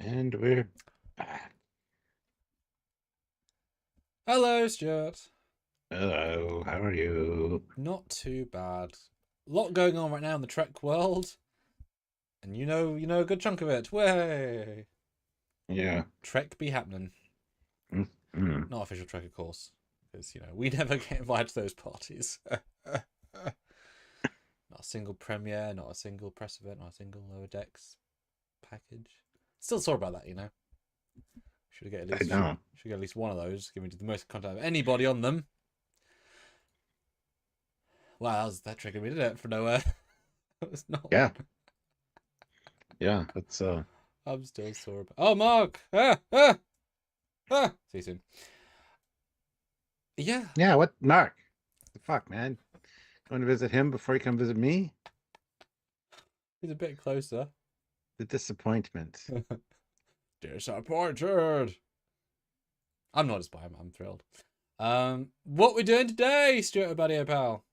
And we're back. Hello, Stuart. Hello, how are you? Not too bad. A lot going on right now in the Trek world, and you know a good chunk of it. Way Yeah. Trek be happening. Mm-hmm. Not official Trek, of course, because we never get invited to those parties. Not a single premiere, not a single press event, not a single lower decks package. Still sore about that. Should get at I least know. should get at least one of those. Give me the most contact of anybody on them. Wow, that triggered me, did it? For nowhere. It was not. Yeah, yeah. I'm still sore about. Oh, Mark! See you soon. Yeah, Yeah, what Mark? The fuck, man? Going to visit him before you come visit me? he's a bit closer. The disappointment. Disappointed. I'm not as by I'm thrilled. What we doing today, Stuart, buddy, pal?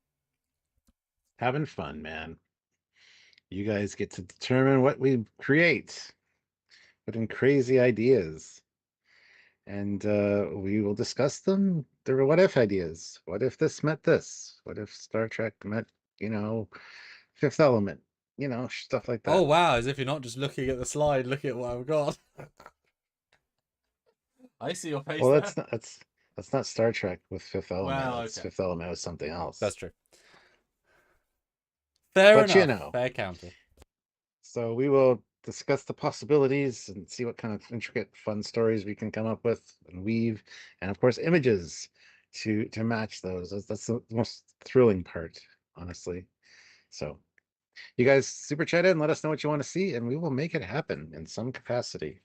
Having fun, man. You guys get to determine what we create. Put in crazy ideas. And we will discuss them. There are what if ideas. What if this met this? What if Star Trek met, you know, Fifth Element? Stuff like Oh that. wow, as if you're not just looking at the slide, looking at what I've got. I see your face Well, there. that's not Star Trek with Fifth Element. Well, That's okay, Fifth Element was something that's else. true. Fair But enough. Fair counter. so we will discuss the possibilities and see what kind of intricate, fun stories we can come up with and weave, and of course, images to match those. That's the most thrilling part, honestly. So you guys super chat in, let us know what you want to see, and we will make it happen in some capacity.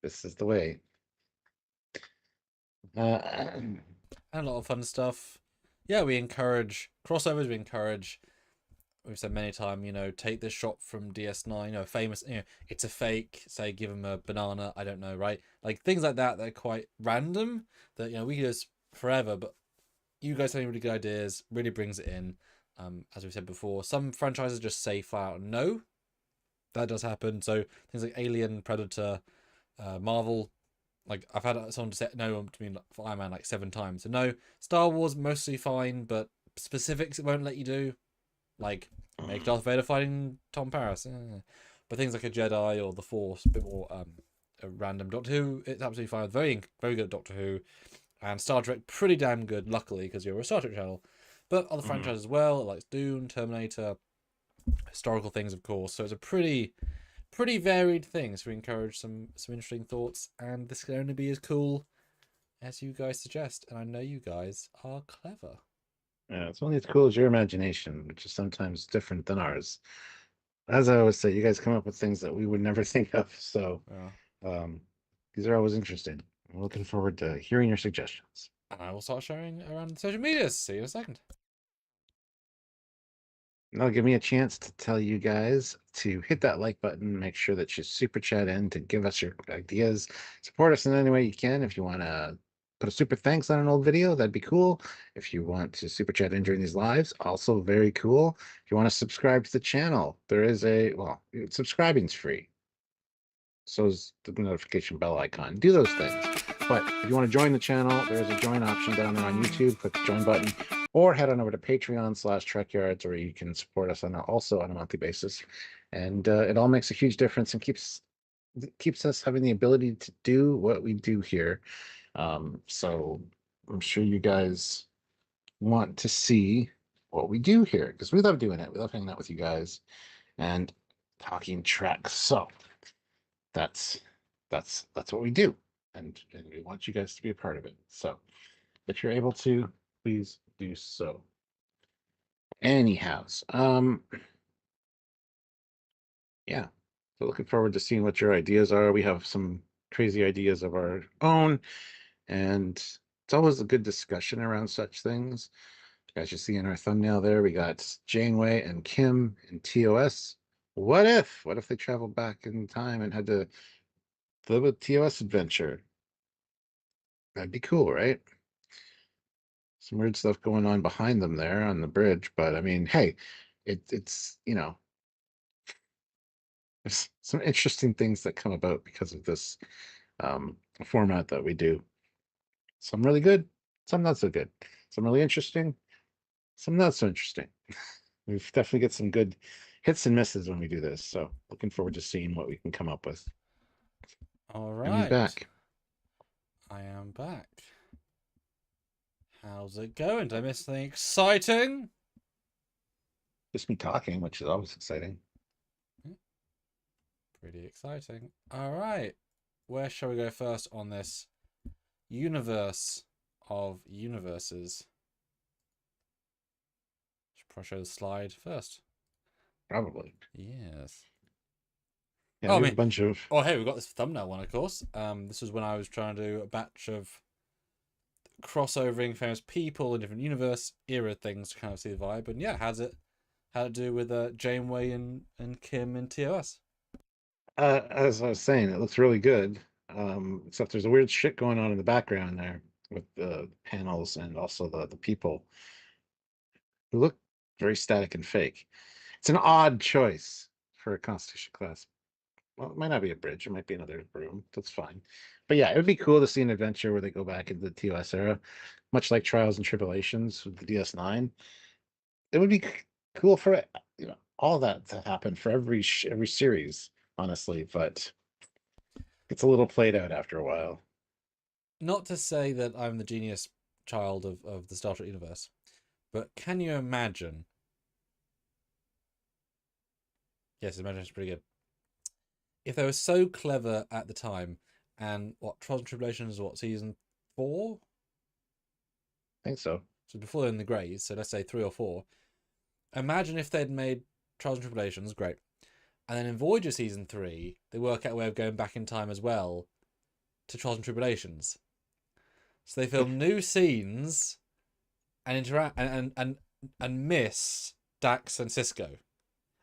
This is the way. Uh, And a lot of fun stuff. Yeah, we encourage crossovers. We encourage. We've said many times, take this shot from DS9, famous, it's a fake, say, give him a banana, I don't know, right? Like things like that are quite random that, we could just forever, but you guys having really good ideas really brings it in. As we said before, some franchises just say flat out no. That does happen. So things like Alien, Predator, Marvel, like I've had someone to say no to me for Iron Man like 7 times. So no, Star Wars mostly fine, but specifics it won't let you do. Like make Darth Vader fighting Tom Paris. But things like a Jedi or the Force, a bit more a random. Doctor Who, it's absolutely fine. Very, very good at Doctor Who. And Star Trek, pretty damn good, luckily, because you're a Star Trek channel. But other franchises as well, like Dune, Terminator, historical things, of course. So it's a pretty varied thing. So we encourage some interesting thoughts, and this can only be as cool as you guys suggest. And I know you guys are clever. yeah, it's only as cool as your imagination, which is sometimes different than ours. As I always say, you guys come up with things that we would never think of. So Yeah. um, these are always interesting. I'm looking forward to hearing your suggestions. And I will start sharing around social media. See you in a second. And that'll give me a chance to tell you guys to hit that like button. Make sure that you super chat in to give us your ideas. Support us in any way you can. If you want to put a super thanks on an old video, that'd be cool. If you want to super chat in during these lives, also very cool. If you want to subscribe to the channel, there is subscribing's free. So is the notification bell icon. Do those things. But if you want to join the channel, there is a join option down there on YouTube. Click the join button, or head on over to Patreon/Trekyards, where you can support us also on a monthly basis. And it all makes a huge difference and keeps us having the ability to do what we do here. So I'm sure you guys want to see what we do here because we love doing it. We love hanging out with you guys and talking Trek. So that's that's what we do, and we want you guys to be a part of it. So if you're able to, please do so. Anyhow, yeah. So looking forward to seeing what your ideas are. We have some crazy ideas of our own, and it's always a good discussion around such things. As you see in our thumbnail there, we got Janeway and Kim in TOS. What if? What if they traveled back in time and had to live a TOS adventure? That'd be cool, right? Some weird stuff going on behind them there on the bridge, but I mean, hey, it's there's some interesting things that come about because of this format that we do. Some really good, some not so good. Some really interesting, some not so interesting. We've definitely get some good hits and misses when we do this. So looking forward to seeing what we can come up with. All And he's right. back. I am back. How's it going? Did I miss anything exciting? Just me talking, which is always exciting. Pretty exciting. All right. Where shall we go first on this universe of universes? Should probably show the slide first. Probably. Yes. Yeah, Oh, I we have mean, a bunch of oh, hey, we've got this thumbnail one, of course. This was when I was trying to do a batch of crossovering famous people in different universe era things to kind of see the vibe. And yeah, how'd it do with Janeway and Kim and TOS? as I was saying, it looks really good. Except there's a weird shit going on in the background there with the panels and also the people who look very static and fake. It's an odd choice for a Constitution class. Well, it might not be a bridge, it might be another room. That's fine. But yeah, it would be cool to see an adventure where they go back into the TOS era, much like Trials and Tribulations with the DS9. It would be cool for all that to happen for every series, honestly. But it's a little played out after a while. Not to say that I'm the genius child of the Star Trek universe, but can you imagine? Yes, imagine pretty good. If they were so clever at the time, and what Trials and Tribulations, what season 4? I think so. So before they're in the Greys, so let's say 3 or 4. Imagine if they'd made Trials and Tribulations, great, and then in Voyager season 3, they work out a way of going back in time as well to Trials and Tribulations. So they film new scenes and interact and miss Dax and Cisco,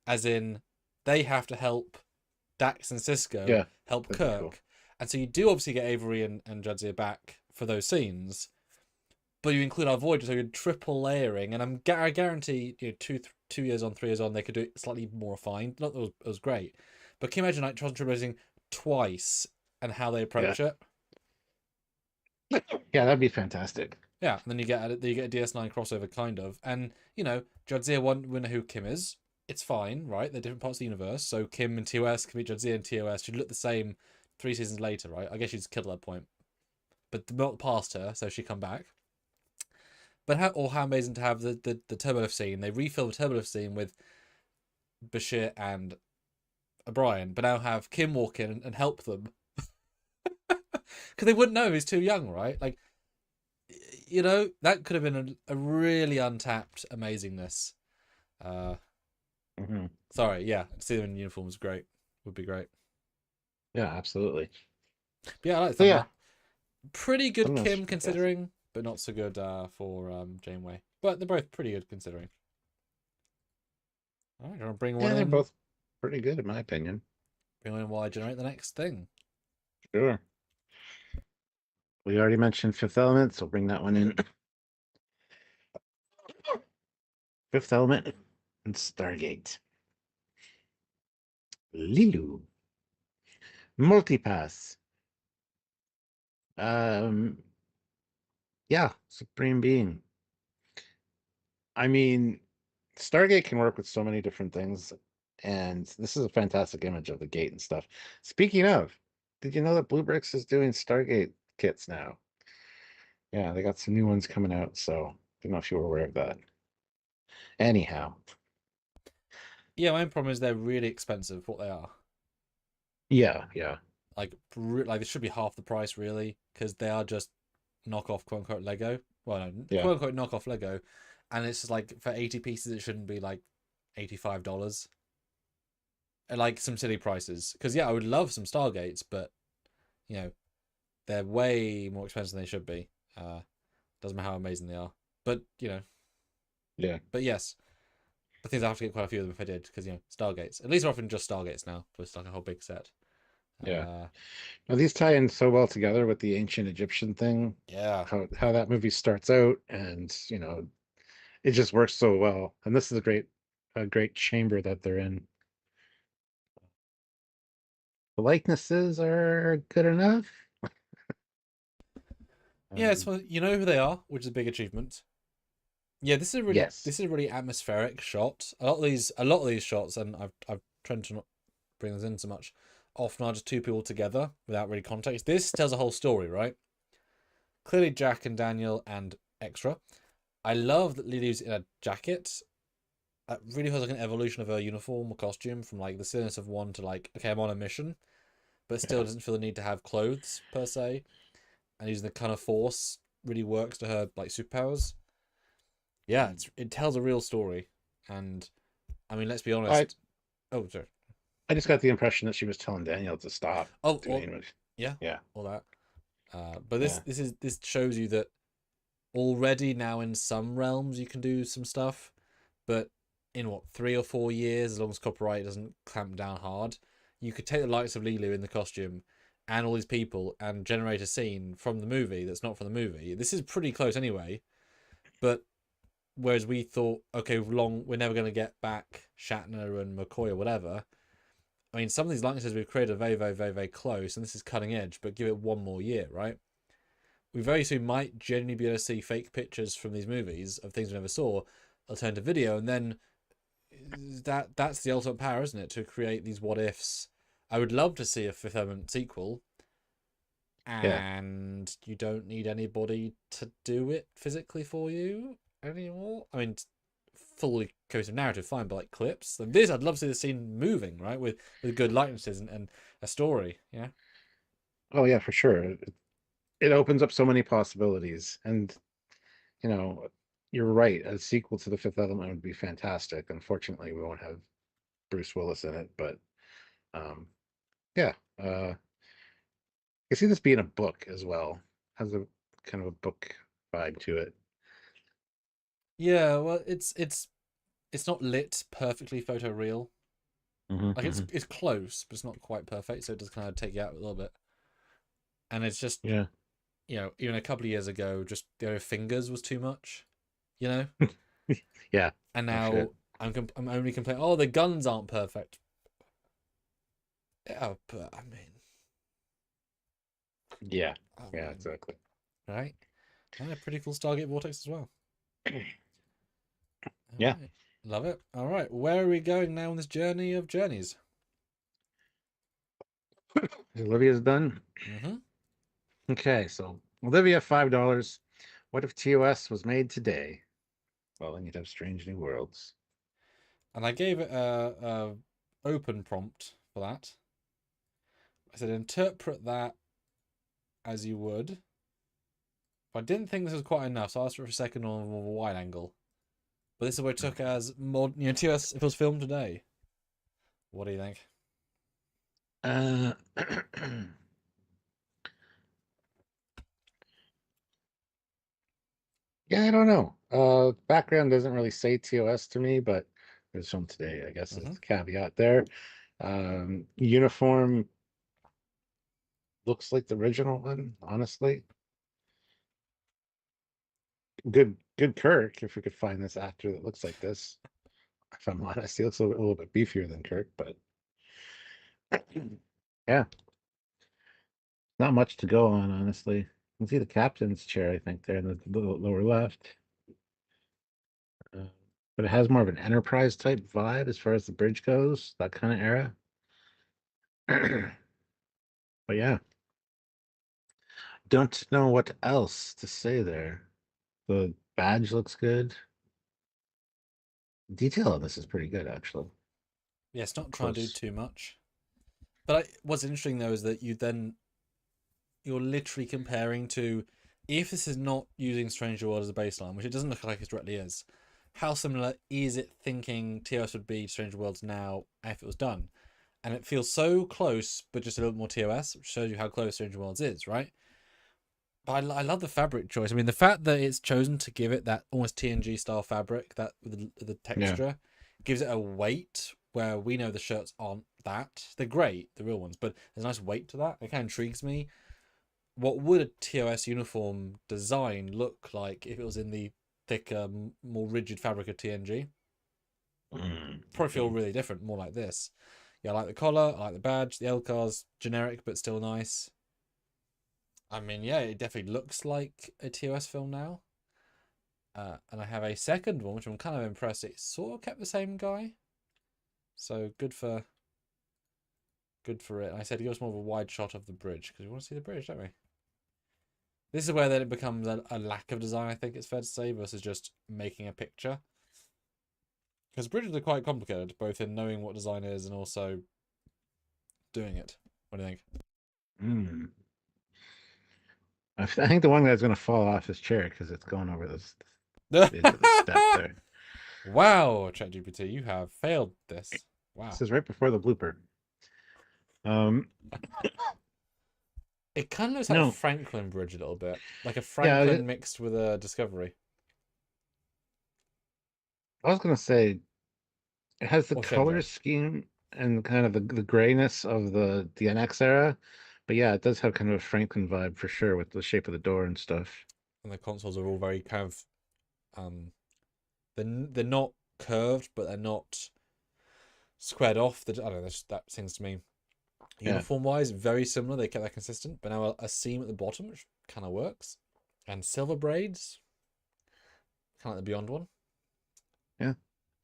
as in they have to help Dax and Cisco Yeah, help that'd be Kirk, cool. and so you do obviously get Avery and Jadzia back for those scenes, but you include our Voyager, so you're triple layering, and I guarantee 2 years on, 3 years on, they could do it slightly more refined. Not that it was great, but can you imagine like Trials and Tribulations twice and how they Yeah, approach it? yeah, that'd be fantastic. Yeah, and then you get a DS9 crossover kind of, and Jadzia won't know who Kim is. It's fine, right? They're different parts of the universe, so Kim and TOS can be Jadzia and TOS. She'd look the same 3 seasons later, right? I guess she's killed at that point, but not past her, so she come back. But how amazing to have the turbolift scene. They refill the turbolift scene with Bashir and O'Brien, but now have Kim walk in and help them because they wouldn't know he's too young, right? Like that could have been a really untapped amazingness. Uh, Hmm. sorry, yeah, see them in uniform is great. Would be great. Yeah, absolutely. But yeah, I like the So yeah, thumbnail. Pretty good thumbnail's Kim fantastic. considering, but not so good for Janeway. But they're both pretty good considering. All right, do you want to bring one Yeah, they're in? both pretty good in my opinion. Bring one in while I generate the next thing. Sure. We already mentioned Fifth Element, so bring that one in. Fifth Element and Stargate. Lilu. Multipass. Um, yeah, Supreme Being. I mean, Stargate can work with so many different things, and this is a fantastic image of the gate and stuff. Speaking of, did you know that Blue Bricks is doing Stargate kits now? Yeah, they got some new ones coming out, so I don't know if you were aware of that. Anyhow, Yeah, my own problem is they're really expensive for what they are. yeah. Like it should be half the price really because they are just knockoff quote unquote Lego. Well, no, Yeah. quote unquote knockoff Lego, and it's just like for 80 pieces it shouldn't be like $85. And like some silly prices because yeah, I would love some Stargates, but you know they're way more expensive than they should be. Doesn't matter how amazing they are, but Yeah. but yes, the things I have to get quite a few of them if I did because Stargates. At least they're often just Stargates now, for it's like a whole big set. Yeah. Uh, Now these tie in so well together with the ancient Egyptian thing, yeah, how that movie starts out, and it just works so well. And this is a great chamber that they're in. the likenesses are good enough. Yeah, so you know who they are, which is a big achievement. Yeah, Yes. this is a really atmospheric shot. A lot of these shots, and I've tried to not bring this in so much, often are just two people together without really context. This tells a whole story, right? Clearly Jack and Daniel and extra. I love that Lily's in a jacket. That really feels like an evolution of her uniform or costume from like the silliness of one to like, okay, I'm on a mission, but still Yeah. doesn't feel the need to have clothes per se. And using the kind of force really works to her like superpowers. Yeah, it tells a real story. And I mean, let's be I honest. Oh, sorry. I just got the impression that she was telling Daniel to stop Oh, well, doing it. yeah, Yeah. all that. But Yeah. this shows you that already now in some realms you can do some stuff, but in what 3 or 4 years, as long as copyright doesn't clamp down hard, you could take the likes of Lilu in the costume and all these people and generate a scene from the movie that's not from the movie. This is pretty close anyway, but whereas we thought, okay, we're never going to get back Shatner and McCoy or whatever. I mean, some of these likenesses we've created are very, very, very, very close, and this is cutting edge. But give it one more year, right? We very soon might genuinely be able to see fake pictures from these movies of things we never saw, alternative video, and then that's the ultimate power, isn't it? To create these what ifs. I would love to see a Fifth Element sequel, Yeah. and you don't need anybody to do it physically for you anymore. I mean, fully cohesive narrative, fine, but like clips. And this, I'd love to see the scene moving, right, with good likenesses and a story. Yeah. Oh yeah, for sure. It opens up so many possibilities, and you know, you're right. A sequel to The Fifth Element would be fantastic. Unfortunately, we won't have Bruce Willis in it, but um, yeah, I see this being a book as well. Has a kind of a book vibe to it. Yeah. Well, it's not lit perfectly photoreal. Like Hmm. it's close, but it's not quite perfect. So it does kind of take you out a little bit. And it's just Yeah. even a couple of years ago, just the fingers was too much. You know. Yeah. And Oh now shit. I'm only complaining. Oh, the guns aren't perfect. Yeah, but Yeah. I Yeah. mean, Exactly. right? And a pretty cool Stargate Vortex as well. All Yeah. right, love it. All right, where are we going now on this journey of journeys? Olivia's done. Mm-hmm. Okay, so Olivia, $5. What if TOS was made today? Well, then you'd have Strange New Worlds. And I gave it a open prompt for that. I said interpret that as you would. But I didn't think this was quite enough, so I asked for a second on a wide angle. But this is what I took as mod. TOS if it was filmed today. What do you think? Uh, yeah, I don't know. Background doesn't really say TOS to me, but it was filmed today. I guess Mm-hmm. it's a caveat there. Uniform looks like the original one, honestly. Good Kirk, if we could find this actor that looks like this. If I'm honest, he looks a little bit beefier than Kirk, but yeah, not much to go on, honestly. You can see the captain's chair, I think, there in the lower left. Uh, but it has more of an Enterprise type vibe as far as the bridge goes, that kind of era. But yeah, don't know what else to say there. The badge looks good. Detail on this is pretty good, actually. Yeah, it's not trying to do Close. too much. But what's interesting though is that you're literally comparing to if this is not using Stranger World as a baseline, which it doesn't look like it directly is. How similar is it thinking TOS would be to Stranger Worlds now if it was done? And it feels so close, but just a little more TOS, which shows you how close Stranger Worlds is, right? But I love the fabric choice. I mean, the fact that it's chosen to give it that almost TNG style fabric, that with the Yeah. texture, gives it a weight where we know the shirts aren't that. They're great, the real ones, but there's a nice weight to that. It kind of intrigues me. What would a TOS uniform design look like if it was in the thicker, more rigid fabric of TNG? Mm, Probably feel okay. really different, more like this. Yeah, I like the collar, I like the badge. The L car's generic but still nice. I mean, yeah, it definitely looks like a TOS film now. And I have a second one, which I'm kind of impressed. It sort of kept the same guy, so good for it. And I said, give us more of a wide shot of the bridge because we want to see the bridge, don't we? This is where then it becomes a lack of design, I think it's fair to say, versus just making a picture. Because bridges are quite complicated, both in knowing what design is and also doing it. What do you think? Mm. I think the one guy's going to fall off his chair because it's going over this into the step there. Wow, ChatGPT, you have failed this. Wow. This is right before the blooper. It kind of looks like a No, Franklin bridge a little bit. Like a yeah, Franklin mixed with a Discovery. I was going to say it has the Or color Chandra. scheme and kind of the grayness of the DNX era, but yeah, it does have kind of a Franklin vibe for sure with the shape of the door and stuff. And the consoles are all very kind of they're not curved, but they're not squared off. I don't know, that seems to me Yeah, uniform wise very similar. They kept that consistent, but now a seam at the bottom, which kind of works. And silver braids, kind of like the Beyond one. yeah,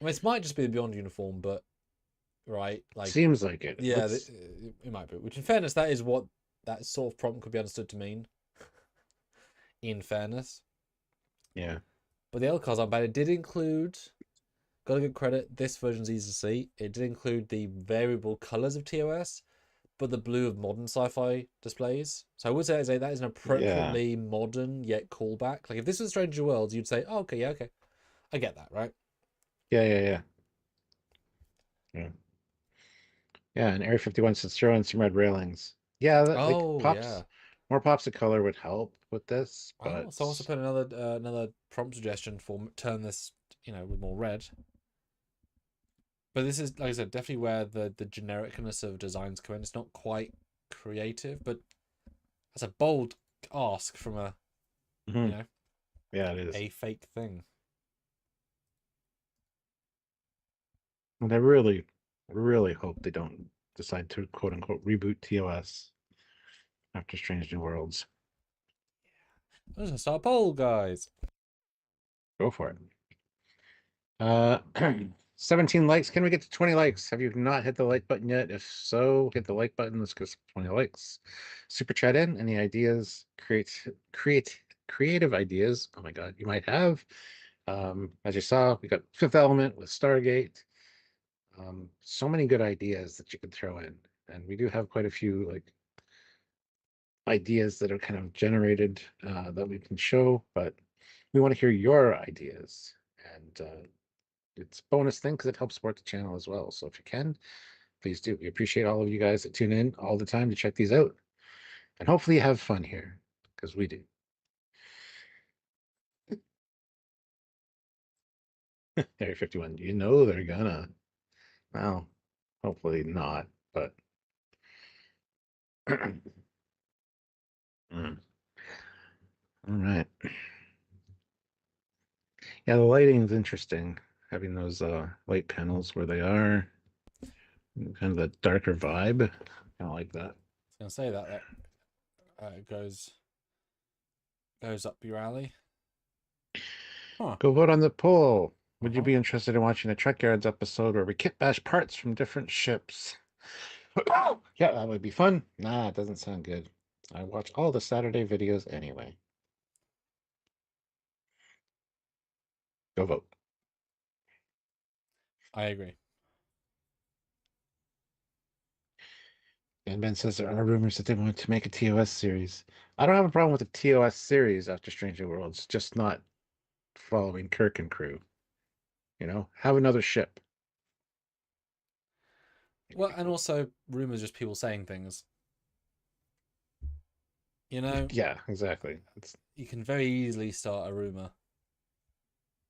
I mean, this might just be the Beyond uniform, but right, like, seems like it. yeah, Looks, it might be. Which, in fairness, that is what that sort of prompt could be understood to mean. In fairness, yeah, but the L cars aren't bad. It did include, gotta give credit. This version's easy to see. It did include the variable colors of TOS, but the blue of modern sci-fi displays. So I would say that is an yeah, appropriately modern yet callback. Like if this was Stranger Worlds, you'd say, "Oh, okay, yeah, okay, I get that, right?" yeah, yeah, yeah. Yeah. Yeah, and Area 51 says throw in some red railings. Yeah, that, like Oh pops, yeah. more pops of color would help with this, Oh, but so I also put another prompt suggestion for turn this, with more red. But this is, like I said, definitely where the genericness of designs come in. It's not quite creative, but that's a bold ask from a you mhm, know yeah, it is. a fake thing. And I really, really hope they don't decide to quote unquote reboot TOS after Strange New Worlds. I'm just gonna start a poll, guys. Go for it. 17 likes. Can we get to 20 likes? Have you not hit the like button yet? If so, hit the like button. Let's get 20 likes. Super chat in any ideas, creative ideas. Oh my God, you might have. As you saw, we got Fifth Element with Stargate. So many good ideas that you could throw in, and we do have quite a few like ideas that are kind of generated that we can show, but we want to hear your ideas. And it's a bonus thing because it helps support the channel as well. So if you can, please do. We appreciate all of you guys that tune in all the time to check these out. And hopefully you have fun here because we do. Area 51, you know they're gonna. Well, hopefully not, but Mm. All right. Yeah, the lighting is interesting. Having those light panels where they are, kind of the darker vibe. Kind of like that. I was gonna say that goes up your alley. Huh. Go vote on the poll. Would you Uh-huh. be interested in watching a Trekyards episode where we kit bash parts from different ships? Yeah, that would be fun. Nah, it doesn't sound good. I watch all the Saturday videos anyway. Go vote. I agree. And Ben says there are rumors that they want to make a TOS series. I don't have a problem with a TOS series after Stranger Worlds, just not following Kirk and crew. Have another ship. It'd Well, be and cool. also rumors, just people saying things. You know, Yeah, exactly. you can very easily start a rumor,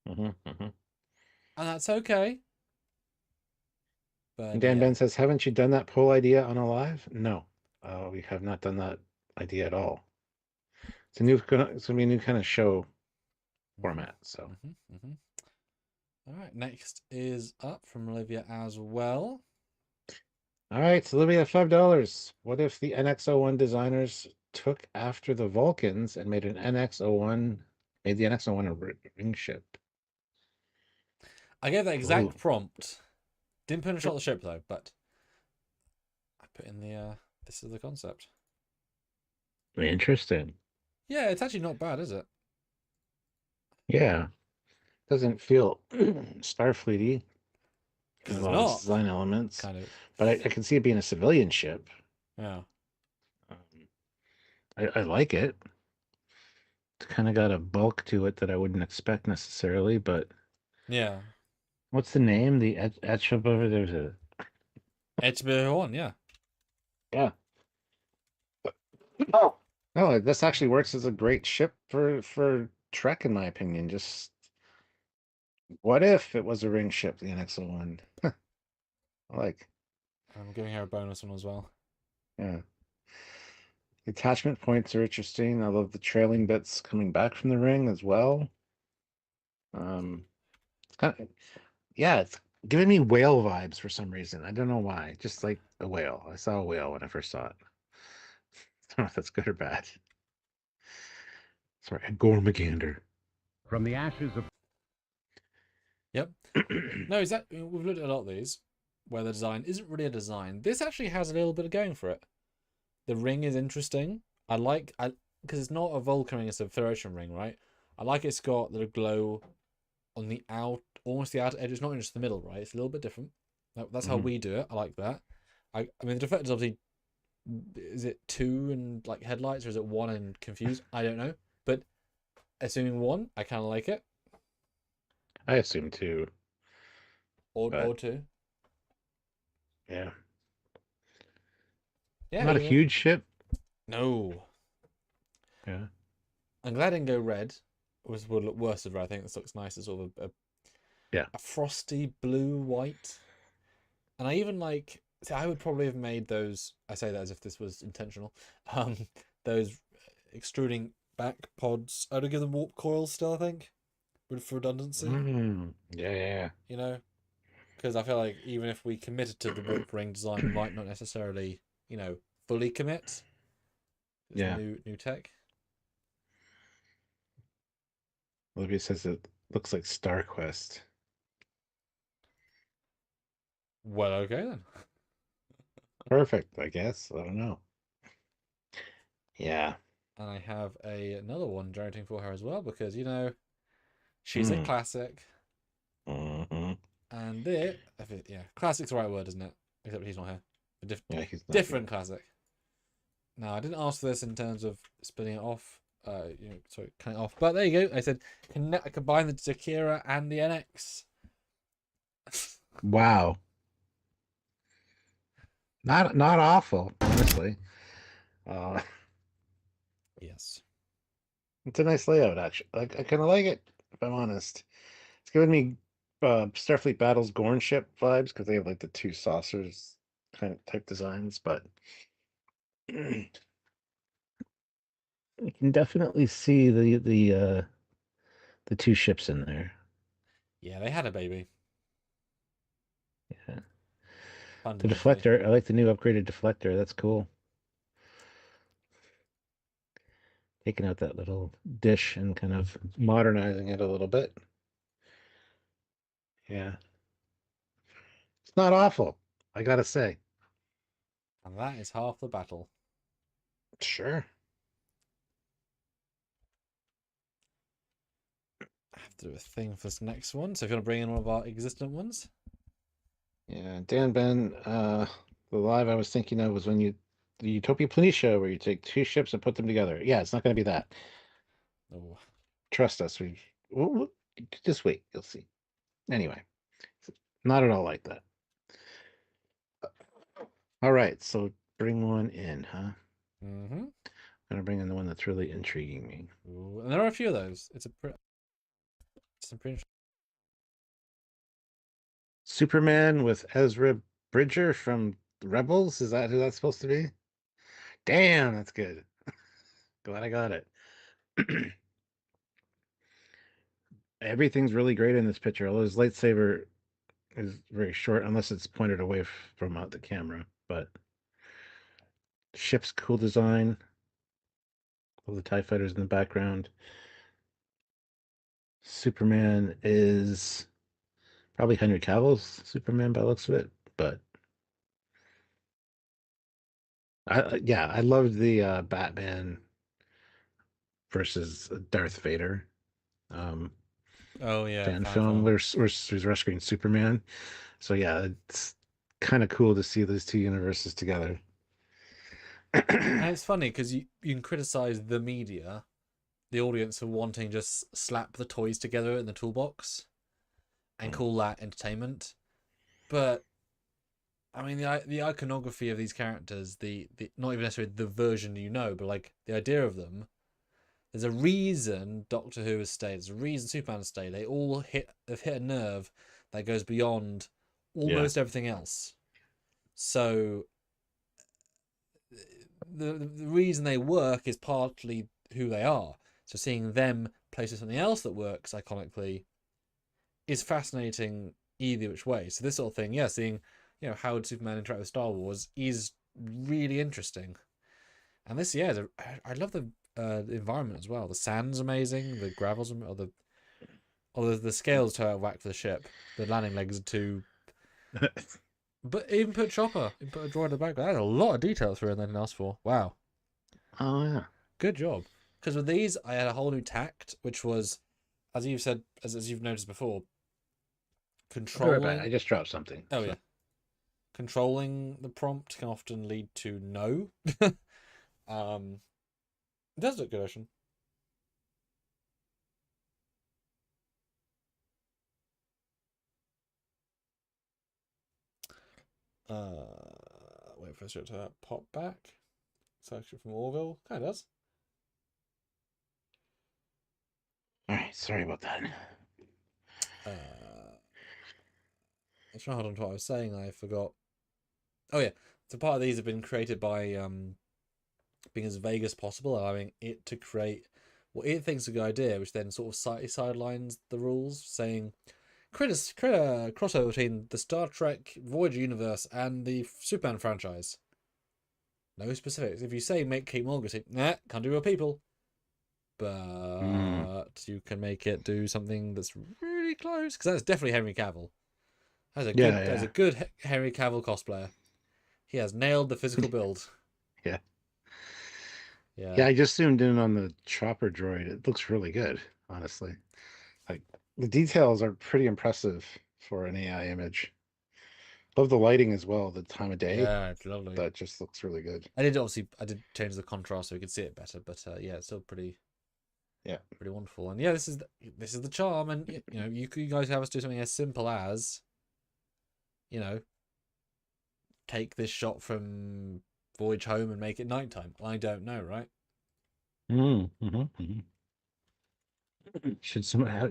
Mhm. and that's okay. And But Dan yeah, Ben says, haven't you done that poll idea on a live? No, we have not done that idea at all. It's gonna be a new kind of show hmm format. So hmm. All right, next is up from Olivia as well. All right, so let me at $5. What if the NX-01 designers took after the Vulcans and made made the NX-01 a ring ship? I gave that Ooh, exact prompt. Didn't put in a shot of the ship though, but I put in the this is the concept. interesting. Yeah, it's actually not bad, is it? Yeah, doesn't feel Starfleety in Because a it's lot of its not design elements, kind of. but I can see it being a civilian ship. Yeah. Um, I like it. It's kind of got a bulk to it that I wouldn't expect necessarily, but Yeah. what's the name? The etch up over there's a HBO1, yeah. yeah. Oh. No, this actually works as a great ship for Trek, in my opinion. Just what if it was a ring ship, the NX-01? I like, I'm giving her a bonus one as well. yeah. The attachment points are interesting. I love the trailing bits coming back from the ring as well. It's kind of, yeah, it's giving me whale vibes for some reason. I don't know why. Just like a whale. I saw a whale when I first saw it. I don't know if that's good or bad. Sorry, a Gormagander. From the ashes of Yep. No, is that we've looked at a lot of these where the design isn't really a design. This actually has a little bit of going for it. The ring is interesting. I because it's not a Vulcan ring, it's a Federation ring, right? I like it's got the glow on the almost the outer edge. It's not just the middle, right? It's a little bit different. That's how Mhm. we do it. I like that. I mean the deflector's obviously, is it two and like headlights or is it one and confused? I don't know. But assuming one, I kind of like it. I assume too, but Or two. yeah, Yeah, not a you know. huge ship. No. Yeah. I'm glad I didn't go red. Would look worse of red. I think this looks nice as sort of Yeah. a frosty blue white. And I even like, see, I would probably have made those, I say that as if this was intentional. Um those extruding back pods. I would give them warp coils still, I think. For redundancy, Yeah, yeah. you know? Because I feel like even if we committed to the warp ring design, we might not necessarily, fully commit. It's Yeah. new tech. Olivia says it looks like Star Quest. Well, okay then. Perfect, I guess. I don't know. Yeah. And I have another one generating for her as well because she's a Mm. classic, Hmm. and yeah, classic's the right word, isn't it? Except he's not here. Yeah, he's not Different here. classic. Now I didn't ask for this in terms of splitting it off. Sorry, cutting it off. But there you go. I said combine the Zakira and the NX. Wow. Not awful, honestly. Uh, Yes. it's a nice layout, actually. Like I kind of like it, if I'm honest. It's giving me Starfleet Battles Gorn ship vibes because they have like the two saucers kind of type designs, but you can definitely see the two ships in there. Yeah, they had a baby Yeah. The fundamentally. deflector, I like the new upgraded deflector. That's cool. Taking out that little dish and kind of modernizing it a little bit. Yeah. It's not awful, I gotta say. And that is half the battle. Sure. I have to do a thing for this next one. So if you want to bring in one of our existent ones. Yeah, Dan Ben, the live I was thinking of was when the Utopia Planitia, where you take two ships and put them together. Yeah, it's not going to be that. Oh, Trust us. We'll just wait. You'll see. Anyway, not at all like that. All right, so bring one in, huh? mm-hmm. I'm gonna bring in the one that's really intriguing me. Ooh, and there are a few of those. It's pretty. Superman with Ezra Bridger from Rebels. Is that who that's supposed to be? Damn, that's good. Glad I got it. Everything's really great in this picture, although his lightsaber is very short unless it's pointed away from the camera. but ship's cool design. All the TIE fighters in the background. Superman is probably Henry Cavill's Superman by the looks of it, but I loved the Batman versus Darth Vader um, Oh yeah, fan fan film film. where he's rescuing Superman. So yeah, it's kind of cool to see those two universes together. And it's funny because you can criticize the media, the audience, for wanting just slap the toys together in the toolbox and call that entertainment. But I mean, the iconography of these characters, the not even necessarily the version you know, but like the idea of them. There's a reason Doctor Who has stayed. There's a reason Superman has stayed. They all have hit a nerve that goes beyond Yeah. almost everything else. So the reason they work is partly who they are. So seeing them place something else that works iconically is fascinating either which way. So this sort of thing, yeah, seeing how would Superman interact with Star Wars is really interesting. And this, yeah, I love the environment as well. The sand's amazing. The gravel's the scales are out of whack for the ship. The landing legs are too. But even put Chopper, even put a droid in the background. That's a lot of details for anything else for. Wow, Oh yeah. good job. Because with these, I had a whole new tact, which was, as you've said, as you've noticed before, I'll be right back. controlling. I just dropped something. Oh so. yeah, controlling the prompt can often lead to no. It does look good, Ocean. Wait for it to pop back. Selection from Orville. Kind of does. All right, sorry about that. I'm trying to hold on to what I was saying. I forgot. Oh yeah, so part of these have been created by being as vague as possible, allowing it to create what it thinks is a good idea, which then sort of sidelines the rules, saying create a crossover between the Star Trek Voyager universe and the Superman franchise. No specifics. If you say make Kate Mulgrew, say nah, can't do real people. But you can make it do something that's really close, because that's definitely Henry Cavill. That's a good Henry Cavill cosplayer. He has nailed the physical build. Yeah. Yeah. Yeah, I just zoomed in on the chopper droid. It looks really good, honestly. Like the details are pretty impressive for an AI image. Love the lighting as well, the time of day. Yeah, it's lovely. That just looks really good. I did change the contrast so we could see it better, but yeah, it's still pretty wonderful. And yeah, this is the charm. And you guys have us do something as simple as take this shot from Voyage Home and make it nighttime. I don't know, right? Should somebody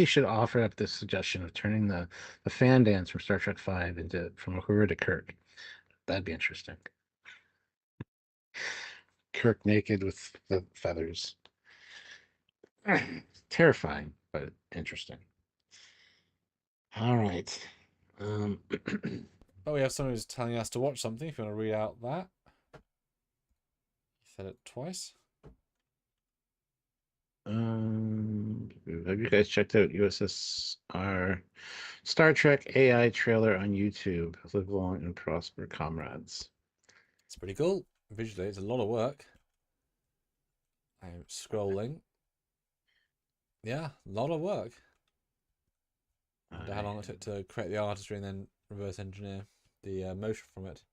should offer up this suggestion of turning the fan dance from Star Trek V into from Uhura to Kirk. That'd be interesting. Kirk naked with the feathers. Terrifying, but interesting. All right. Oh, we have someone who's telling us to watch something. If you want to read out that. You said it twice. Have you guys checked out USSR Star Trek AI trailer on YouTube? Live long and prosper, comrades. It's pretty cool. Visually, it's a lot of work. I'm scrolling. Yeah, a lot of work. I wonder how long it took to create the artistry and then reverse engineer the motion from it.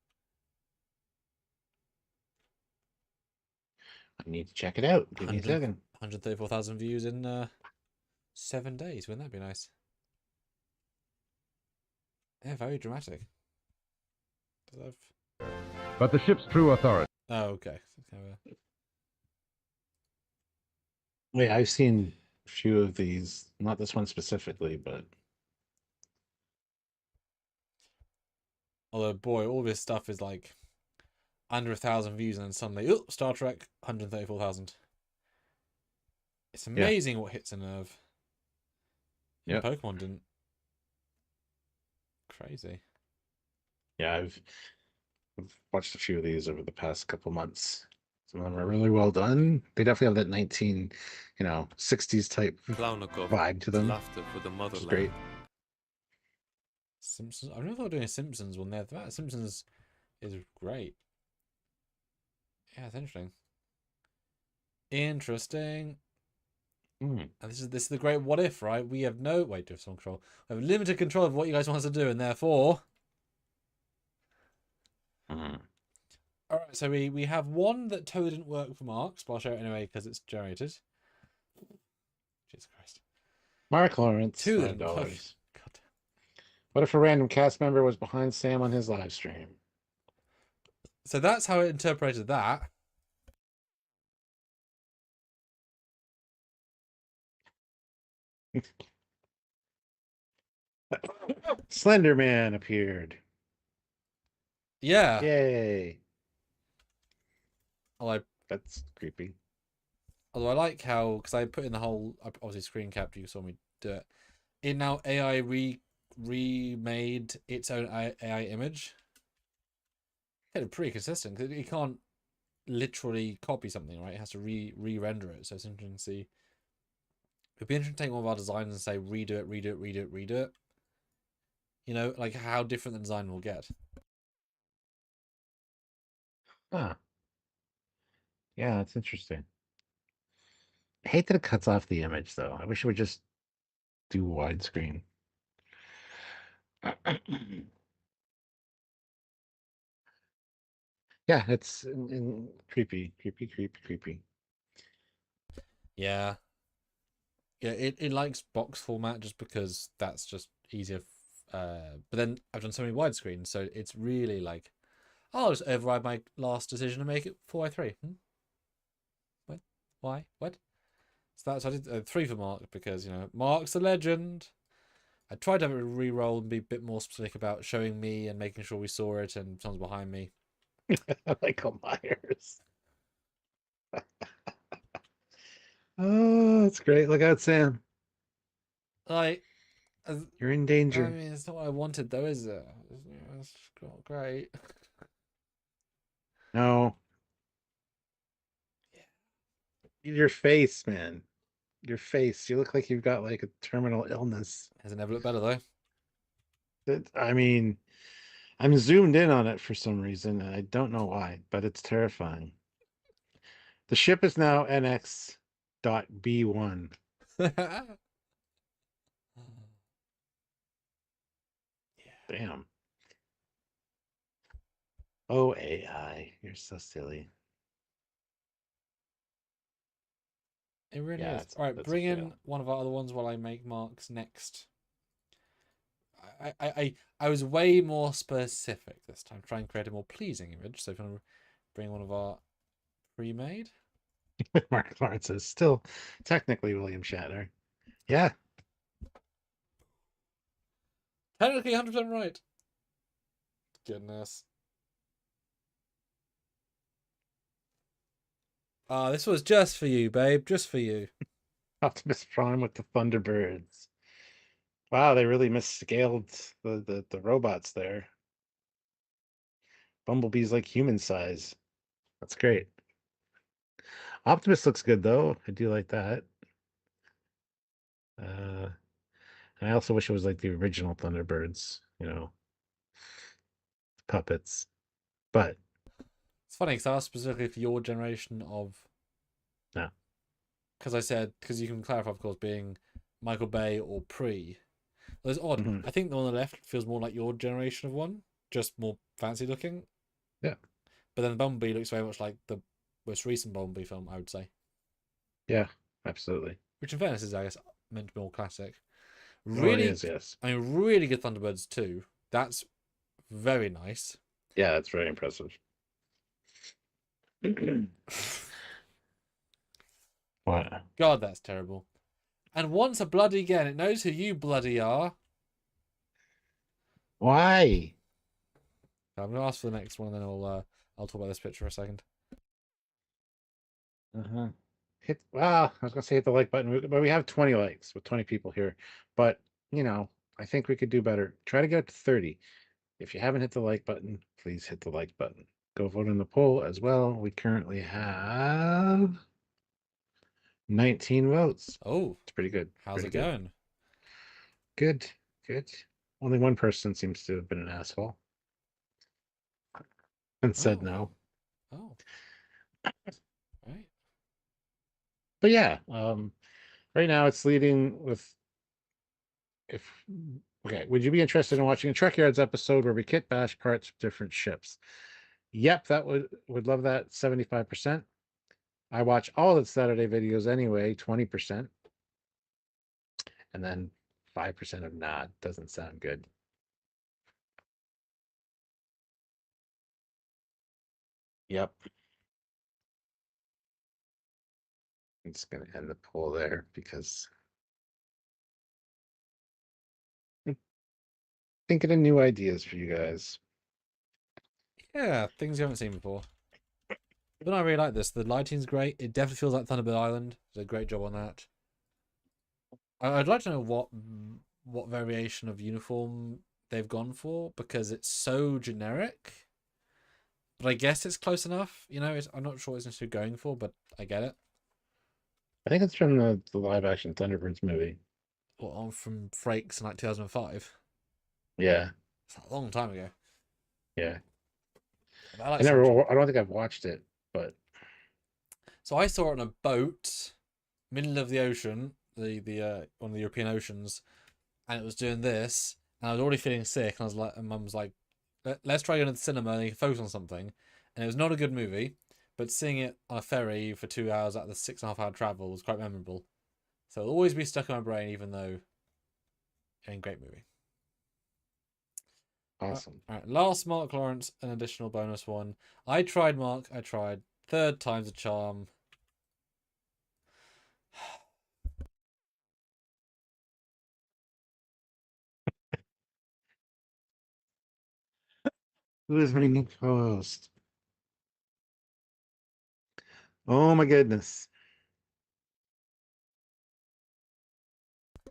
I need to check it out. Give me a second. 134,000 views in 7 days. Wouldn't that be nice? Yeah, very dramatic. But the ship's true authority. Oh, okay. Wait, I've seen a few of these. Not this one specifically, but although, boy, all this stuff is like under 1,000 views, and then suddenly, oh, Star Trek, 134,000. It's amazing what hits a nerve. Yeah, Pokemon didn't. Crazy. Yeah, I've watched a few of these over the past couple months. Some of them are really well done. They definitely have that 60s type Clownokov, vibe to them, laughter for the which is motherland. great. Simpsons. I never thought doing a Simpsons one there. That Simpsons is great. Yeah, it's interesting. Interesting. Mm. And this is the great what if, right? We have no control. We have limited control of what you guys want us to do, and therefore. Mm. All right, so we have one that totally didn't work for Mark's, but I'll show it anyway because it's generated. Jesus Christ. Mark Lawrence, Two that $5. didn't work. God. What if a random cast member was behind Sam on his live stream? So that's how it interpreted that. Slender Man appeared. Yeah. Yay. That's creepy. Although I like how, because I put in the whole, obviously screen capped, you saw me do it. It now AI remade its own AI image. It's pretty consistent because it can't literally copy something, right? It has to re-render it. So it's interesting to see. It'd be interesting to take one of our designs and say redo it, redo it, redo it, redo it. You know, like how different the design will get. Huh. Yeah, that's interesting. I hate that it cuts off the image, though. I wish it would just do widescreen. Yeah, it's creepy. Yeah. Yeah, it likes box format just because that's just easier. But then I've done so many widescreens, so it's really like, I'll just override my last decision and make it 4:3. What? Why? What? So I did 3 for Mark because, you know, Mark's a legend. I tried to have a re-roll and be a bit more specific about showing me and making sure we saw it and someone's behind me. Michael Myers. Oh, that's great. Look out, Sam. Like, You're in danger. I mean, it's not what I wanted, though, is it? It's not great. No. Your face, man. Your face. You look like you've got like a terminal illness. Hasn't ever looked better, though. I mean, I'm zoomed in on it for some reason, and I don't know why, but it's terrifying. The ship is now NX.B1. Damn. Oh, AI. You're so silly. It really Yeah, is. All right, that's bring a in fail. one of our other ones while I make Mark's next. I was way more specific this time. Try and create a more pleasing image. So if you want to bring one of our pre-made. Mark Lawrence is still technically William Shatner. Yeah. Technically 100% right. Goodness. This was just for you, babe. Just for you. Optimus Prime with the Thunderbirds. Wow, they really misscaled the robots there. Bumblebee's like human size. That's great. Optimus looks good though. I do like that. And I also wish it was like the original Thunderbirds, puppets. But It's funny because I asked specifically for your generation of. no. Because I said, because you can clarify, of course, being Michael Bay or pre. Well, it's odd. Mhm. I think the one on the left feels more like your generation of one, just more fancy looking. Yeah. But then the Bumblebee looks very much like the most recent Bumblebee film, I would say. Yeah, absolutely. Which, in fairness, is, I guess, meant to be more classic. Really, Really, it is, yes. I mean, really good Thunderbirds too. That's very nice. Yeah, that's very impressive. What? God, that's terrible. And once a bloody again, it knows who you bloody are. Why? I'm gonna ask for the next one, and then I'll talk about this picture for a second. I was gonna say hit the like button, but we have 20 likes with 20 people here. But I think we could do better. Try to get it to 30. If you haven't hit the like button, please hit the like button. Go vote in the poll as well. We currently have 19 votes. Oh, It's pretty good. how's Pretty it good. going? Good. Good. Only one person seems to have been an asshole and said Oh, no. oh, right. But yeah, right now it's leading with if okay, would you be interested in watching a Trekyards episode where we kit bash parts of different ships? Yep, that would love that. 75%. I watch all the Saturday videos anyway, 20%. And then 5% of not. Doesn't sound good. Yep. I'm just gonna end the poll there because I'm thinking of new ideas for you guys. Yeah, things you haven't seen before. But I really like this. The lighting's great. It definitely feels like Thunderbird Island. Did a great job on that. I'd like to know what variation of uniform they've gone for because it's so generic. But I guess it's close enough. You know, I'm not sure what it's necessarily going for, but I get it. I think it's from the live action Thunderbirds movie. Well, I'm from Frakes in like 2005. Yeah, It's a long time ago. yeah. But I like so much. I don't think I've watched it, but So I saw it on a boat, middle of the ocean, the one of the European oceans, and it was doing this, and I was already feeling sick, and I was like, and Mum was like, let's try going to the cinema and you can focus on something. And it was not a good movie, but seeing it on a ferry for 2 hours out of the 6.5 hour travel was quite memorable. So it'll always be stuck in my brain, even though it ain't a great movie. awesome. All right, last Mark Lawrence, an additional bonus one. I tried, Mark. I tried. Third time's a charm. Who is my new co-host? Oh my goodness.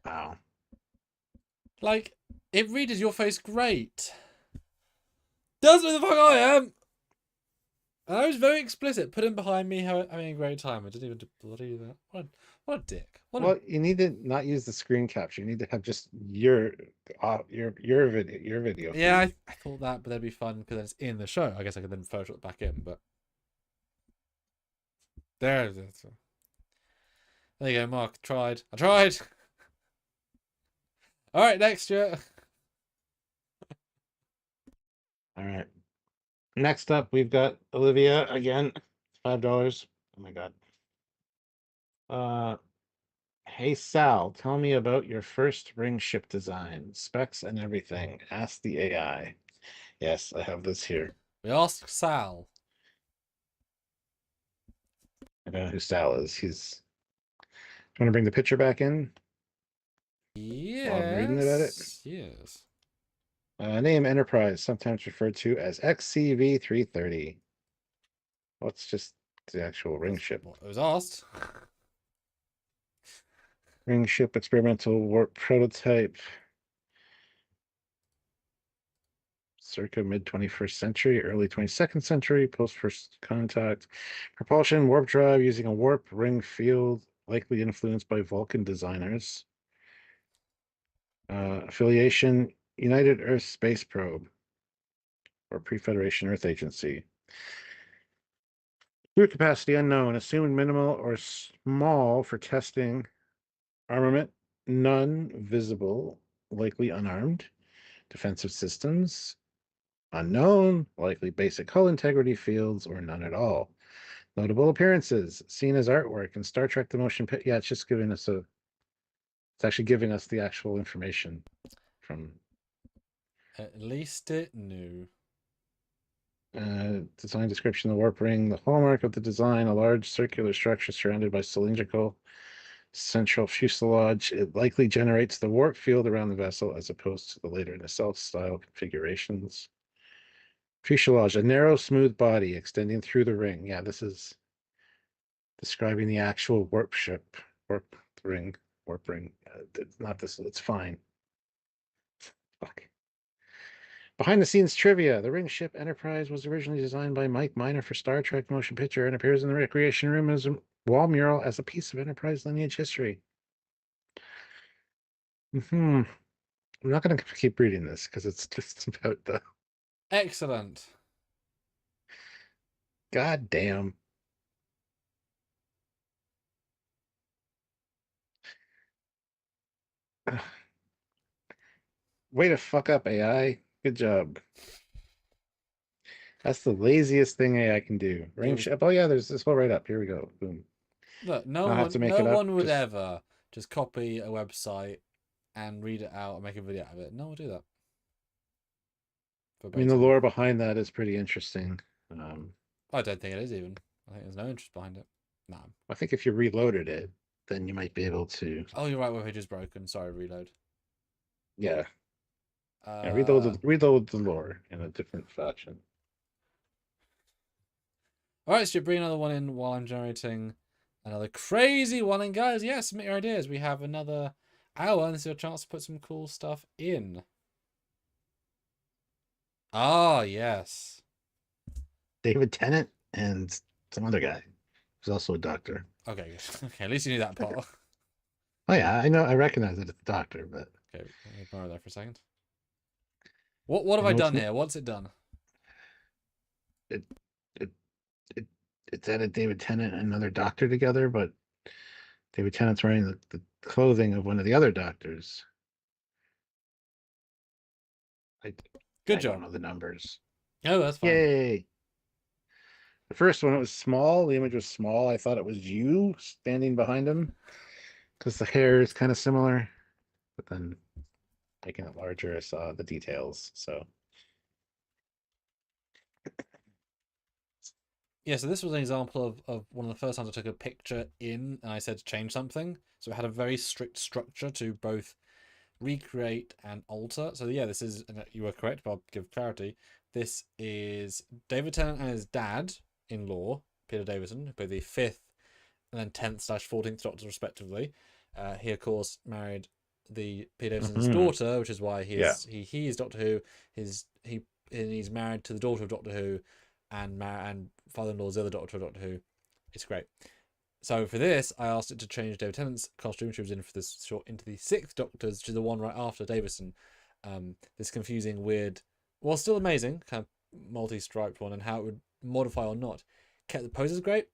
Wow. Like, it reads your face great. That's what the fuck I am. And I was very explicit. Put him behind me having a great time. I didn't even bloody that. What a dick. Well, you need to not use the screen capture. You need to have just your video. Yeah, I thought that, but that'd be fun because then it's in the show. I guess I could then Photoshop it back in, but there it is. There you go, Mark. Tried. I tried. All right, next year. All right. Next up, we've got Olivia again. $5. Oh my god. Hey Sal, tell me about your first ring ship design, specs and everything. Ask the AI. Yes, I have this here. We asked Sal. I don't know who Sal is. He's. Do you want to bring the picture back in? While I'm reading about it. Yes. Name Enterprise, sometimes referred to as XCV-330. What's just the actual ring ship? What was asked. Ring ship experimental warp prototype. Circa mid 21st century, early 22nd century, post first contact. Propulsion, warp drive using a warp ring field, likely influenced by Vulcan designers. Affiliation, United Earth Space Probe, or Pre-Federation Earth Agency. Crew capacity unknown, assumed minimal or small for testing. Armament, none visible, likely unarmed. Defensive systems, unknown, likely basic hull integrity fields, or none at all. Notable appearances, seen as artwork in Star Trek The Motion Picture. Yeah, it's just giving us it's actually giving us the actual information from. At least it knew. Design description, the warp ring, the hallmark of the design, a large circular structure surrounded by cylindrical central fuselage. It likely generates the warp field around the vessel as opposed to the later nacelle style configurations. Fuselage, a narrow, smooth body extending through the ring. Yeah, this is describing the actual warp ship, warp ring. It's not this, it's fine. Fuck. Behind the scenes trivia: the ring ship Enterprise was originally designed by Mike Miner for Star Trek motion picture and appears in the recreation room as a wall mural as a piece of Enterprise lineage history. I'm not going to keep reading this because it's just about the Excellent. goddamn. Way to fuck up, AI. Good job. That's the laziest thing AI can do. Ring was- ship. Oh yeah, there's this whole right up. Here we go. Boom. Look, I'll have to make no it up. one would Just, ever just copy a website and read it out and make a video out of it. No one would do that. I mean, the Verbatim. lore behind that is pretty interesting. I don't think it is even. I think there's no interest behind it. No. I think if you reloaded it, then you might be able to. Oh, you're right. Webpage is broken. Sorry, reload. Yeah, Uh, reload the lore in a different fashion. all right, so you bring another one in while I'm generating another crazy one. And guys, yeah, submit your ideas. We have another hour, and this is your chance to put some cool stuff in. Ah, yes. David Tennant and some other guy who's also a doctor. Okay, good. Okay, at least you knew that part. Oh yeah, I know. I recognize it as a doctor, but Okay, let me borrow that for a second. What have I I know done here? What's it done? it it it it's added David Tennant and another doctor together, but David Tennant's wearing the clothing of one of the other doctors. I Good I job. don't know the numbers. Oh, that's fine. Yay! The first one, it was small. The image was small. I thought it was you standing behind him because the hair is kind of similar. But then making it larger, I saw the details. So Yeah, so this was an example of one of the first times I took a picture in and I said to change something. So it had a very strict structure to both recreate and alter. So yeah, this is, and you were correct, but I'll give clarity. This is David Tennant and his dad-in-law, Peter Davison, who played the 5th and then 10th/14th Doctor respectively. He of course married the Peter Davison's daughter, which is why he is Doctor Who. He's married to the daughter of Doctor Who, and father-in-law is the other Doctor of Doctor Who. It's great. So for this, I asked it to change David Tennant's costume. She was in for this short into the 6th Doctor's, which is the one right after Davison. This confusing, weird, well, still amazing, kind of multi-striped one, and how it would modify or not. Kept the poses great,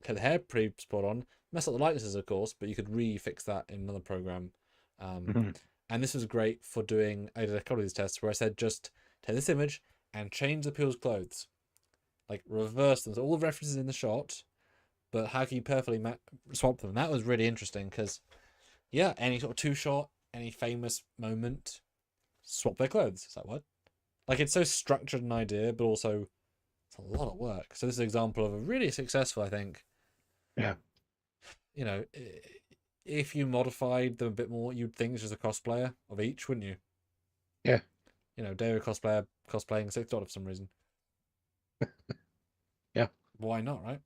kept the hair pretty spot on. Messed up the likenesses, of course, but you could re-fix that in another program. And this was great for doing. I did a couple of these tests where I said just take this image and change the people's clothes, like reverse them. So all the references in the shot, but how can you perfectly swap them? That was really interesting because, yeah, any sort of two shot, any famous moment, swap their clothes. Is that what? Like, it's so structured an idea, but also it's a lot of work. So this is an example of a really successful, I think. yeah, You know, if you modified them a bit more, you'd think it's just a cosplayer of each, wouldn't you? yeah. You know, David cosplaying 6th Doctor for some reason. Yeah. Why not, right?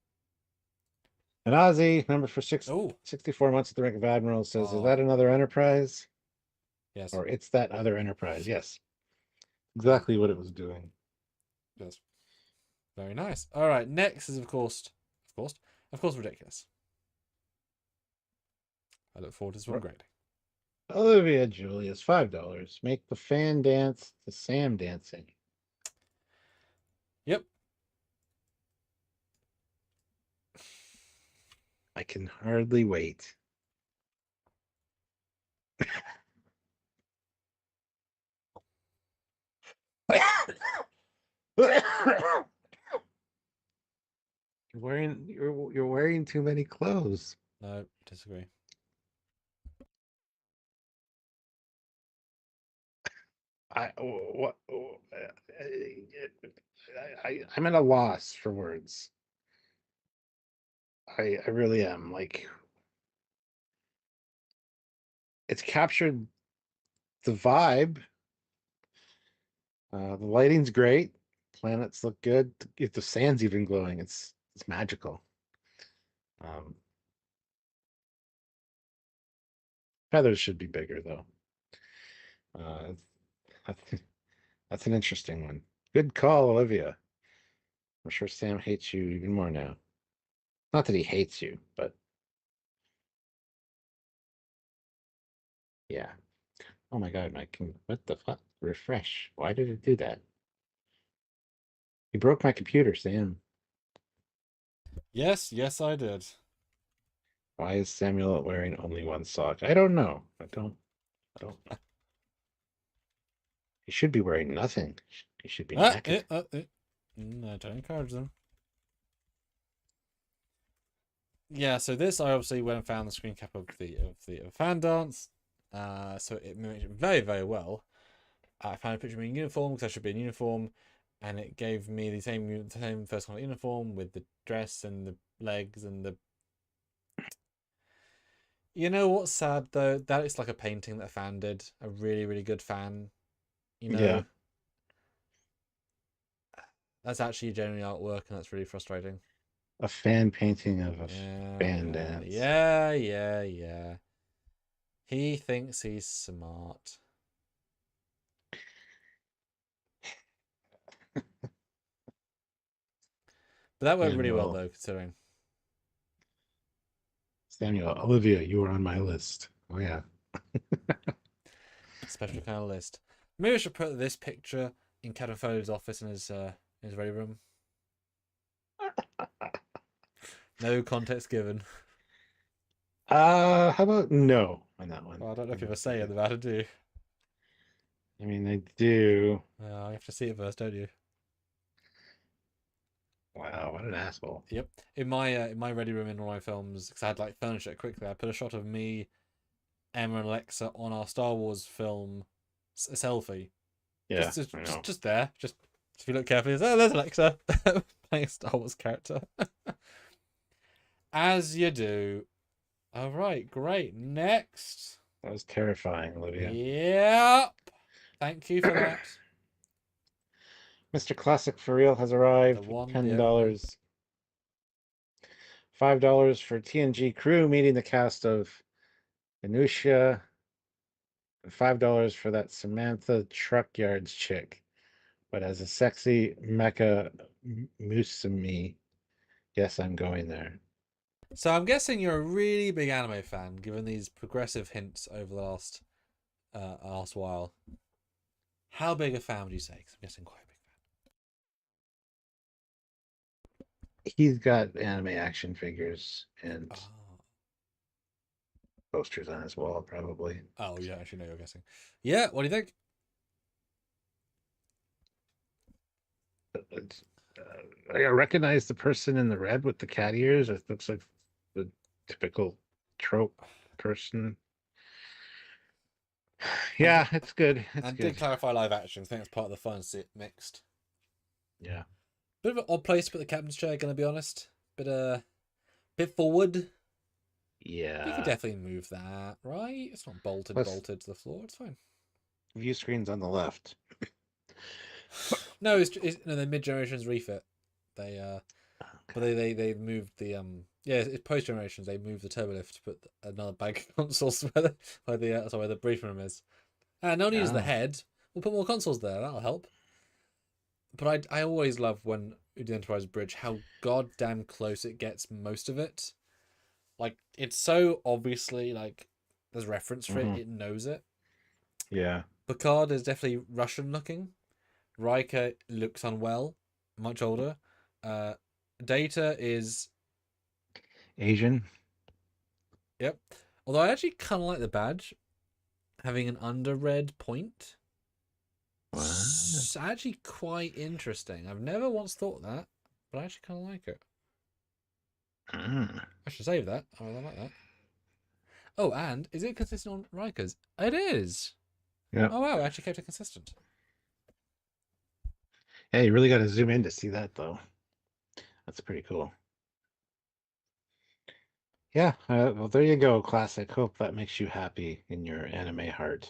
And Ozzy, member for 64 months at the rank of Admiral, says, is Oh. that another Enterprise? Yes. Or it's that other Enterprise? Yes. Exactly what it was doing. Yes. Very nice. All right. Next is, of course, ridiculous. I look forward to this one grading. Olivia Julius, $5. Make the fan dance to Sam dancing. Yep. I can hardly wait. You're wearing too many clothes. No, disagree. I'm at a loss for words. I really am. Like, it's captured the vibe. The lighting's great. Planets look good. If the sand's even glowing, it's magical. Feathers should be bigger though. That's That's an interesting one. Good call, Olivia. I'm sure Sam hates you even more now. Not that he hates you, but yeah. Oh my god, what the fuck? Refresh. Why did it do that? You broke my computer, Sam. Yes, yes, I did. Why is Samuel wearing only one sock? I don't know. I don't know. He should be wearing nothing. He should be naked. No, don't encourage them. Yeah, so this I obviously went and found the screen cap of the fan dance. So it mimicked it very, very well. I found a picture of me in uniform because I should be in uniform, and it gave me the same first contact uniform with the dress and the legs and the. You know what's sad though? That is like a painting that a fan did, a really, really good fan. You know, Yeah. that's actually genuine artwork, and that's really frustrating. A fan painting of a Yeah, fan yeah, dance. yeah. He thinks he's smart. But that went really well, though, considering. Samuel, Olivia, you were on my list. Oh, yeah. Special kind of list. Maybe I should put this picture in Captain Foley's office in his ready room. No context given. How about no on that one? Well, I don't know if you have a say in the matter, do you? I mean, I do. You have to see it first, don't you? Wow, what an asshole. Yep. In my ready room in all my films, because I had like furniture it quickly, I put a shot of me, Emma, and Alexa on our Star Wars film, a selfie. Yeah, just there. Just if you look carefully, there's Alexa playing a Star Wars character. As you do. All right, great. Next. That was terrifying, Olivia. Yep. Thank you for that. Mr. Classic for Real has arrived with $10. $5 for TNG crew meeting the cast of Minutia. And $5 for that Samantha Trekyards chick, but as a sexy mecha Musumi. Yes, I'm going there. So I'm guessing you're a really big anime fan, given these progressive hints over the last while. How big a fan would you say? Because I'm guessing quite a big fan. He's got anime action figures and posters on his wall, probably. Oh, you don't actually know, you're guessing. Yeah, what do you think? I recognize the person in the red with the cat ears. It looks like the typical trope person. Yeah, it's good. It's and good. did clarify live action. I think it's part of the fun to see it mixed. Yeah. Bit of an odd place to put the captain's chair, gonna be honest. Bit forward. Yeah. You could definitely move that, right? It's not bolted to the floor. It's fine. View screen's on the left. No, it's the mid generations refit. But they moved the it's post generations. They moved the turbo lift to put another bag of consoles where the briefing room is. And no one uses the head. We'll put more consoles there. That'll help. But I always love when the Enterprise Bridge how goddamn close it gets most of it. Like it's so obviously like there's reference for it. It knows it. Yeah. Picard is definitely Russian looking. Riker looks unwell, much older. Data is Asian. Yep. Although I actually kind of like the badge having an under red point. It's actually quite interesting. I've never once thought that, but I actually kind of like it. I should save that. I like that. Oh, and is it consistent on Riker's? It is. Yeah. Oh wow, I actually kept it consistent. Yeah, you really got to zoom in to see that, though. That's pretty cool. Yeah, well, there you go, Classic. Hope that makes you happy in your anime heart.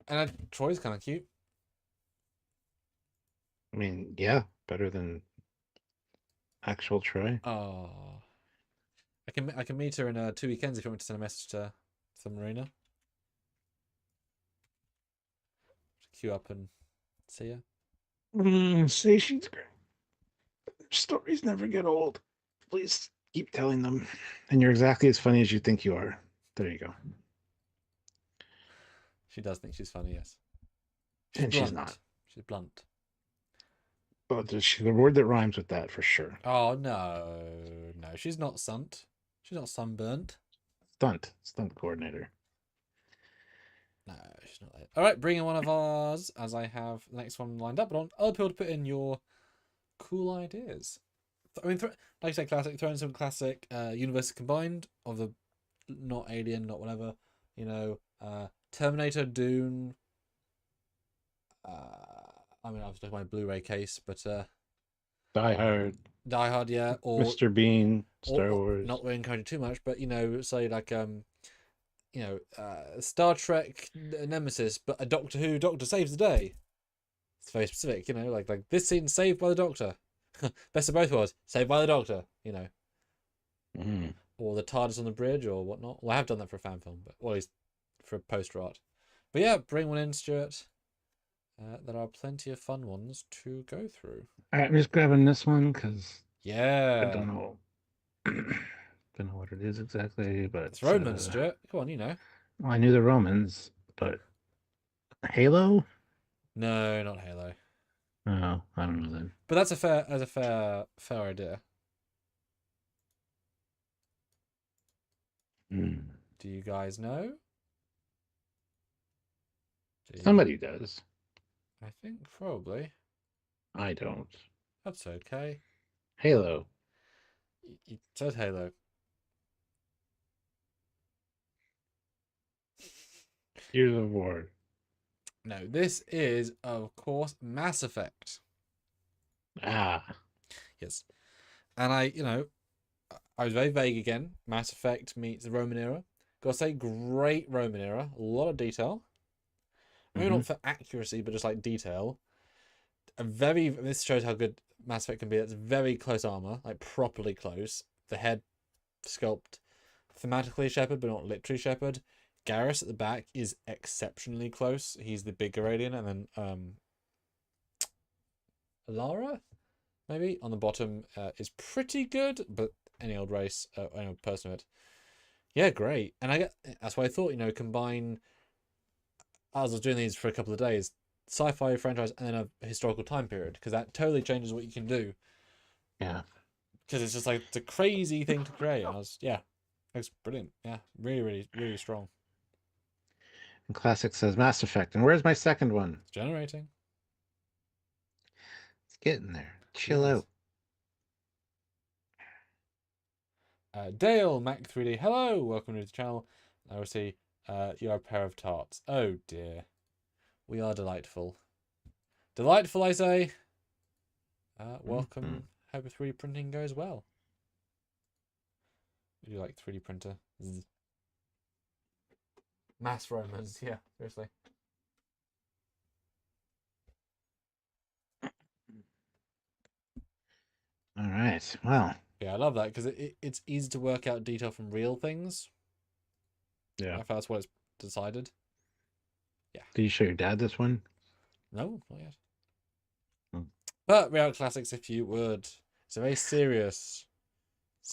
And Troy's kind of cute. I mean, yeah, better than actual Troy. Oh, I can meet her in 2 weekends if you want to send a message to Marina. you up and see ya. Say she's great. Stories never get old. Please keep telling them. And you're exactly as funny as you think you are. There you go. She does think she's funny, yes. She's And blunt. she's not. She's blunt. But there's the word that rhymes with that for sure. Oh, no. No, she's not sunt. She's not sunburnt. Stunt coordinator. No, she's not that. All right, bring in one of ours, as I have the next one lined up. But on other people to put in your cool ideas. I mean, like I say, classic. Throw in some classic universes combined of the not Alien, not whatever. You know, Terminator, Dune. I mean, I was looking at my Blu-ray case, but Die Hard. Die Hard, yeah, or Mr. Bean. Star or, Wars. Not really encouraging too much, but you know, say like you know, Star Trek Nemesis, but a Doctor Who Doctor saves the day. It's very specific, you know, like this scene saved by the Doctor. Best of both worlds, saved by the Doctor, you know. Or the TARDIS on the bridge or whatnot. Well, I have done that for a fan film, but well, at least for poster art. But yeah, bring one in, Stuart. There are plenty of fun ones to go through. All right, I'm just grabbing this one because Yeah. I don't know. Don't know what it is exactly, but It's Romans, Stuart. Come on, you know. Well, I knew the Romans, but Halo? No, not Halo. Oh, I don't know then. But that's a fair idea. Do you guys know? Somebody does. I think probably. I don't. That's okay. Halo. You said Halo. Gears of War. No, this is, of course, Mass Effect. Ah. Yes. And I was very vague again. Mass Effect meets the Roman era. Gotta say, great Roman era. A lot of detail. Maybe not for accuracy, but just like detail. This shows how good Mass Effect can be. It's very close armor, like properly close. The head sculpt, thematically Shepard, but not literally Shepard. Garrus at the back is exceptionally close. He's the bigger alien, and then Lara, maybe on the bottom is pretty good, but any old race, any old person of it. Yeah, great. And that's why I thought, you know, combine. As I was doing these for a couple of days, sci-fi franchise and then a historical time period, because that totally changes what you can do. Yeah. Because it's just like it's a crazy thing to create. And it's brilliant. Yeah, really, really, really strong. And Classic says Mass Effect. And where's my second one? It's generating. It's getting there. Chill out. Dale Mac 3D. Hello, welcome to the channel. I will see. You are a pair of tarts. Oh dear. We are delightful. Delightful, I say. Welcome. Hope 3D printing goes well. Would you like 3D printer? Mass Romans, yeah, seriously. All right. Well. Yeah, I love that because it's easy to work out detail from real things. Yeah. I thought that's what it's decided. Yeah. Did you show your dad this one? No, not yet. But Real Classics, if you would. It's a very serious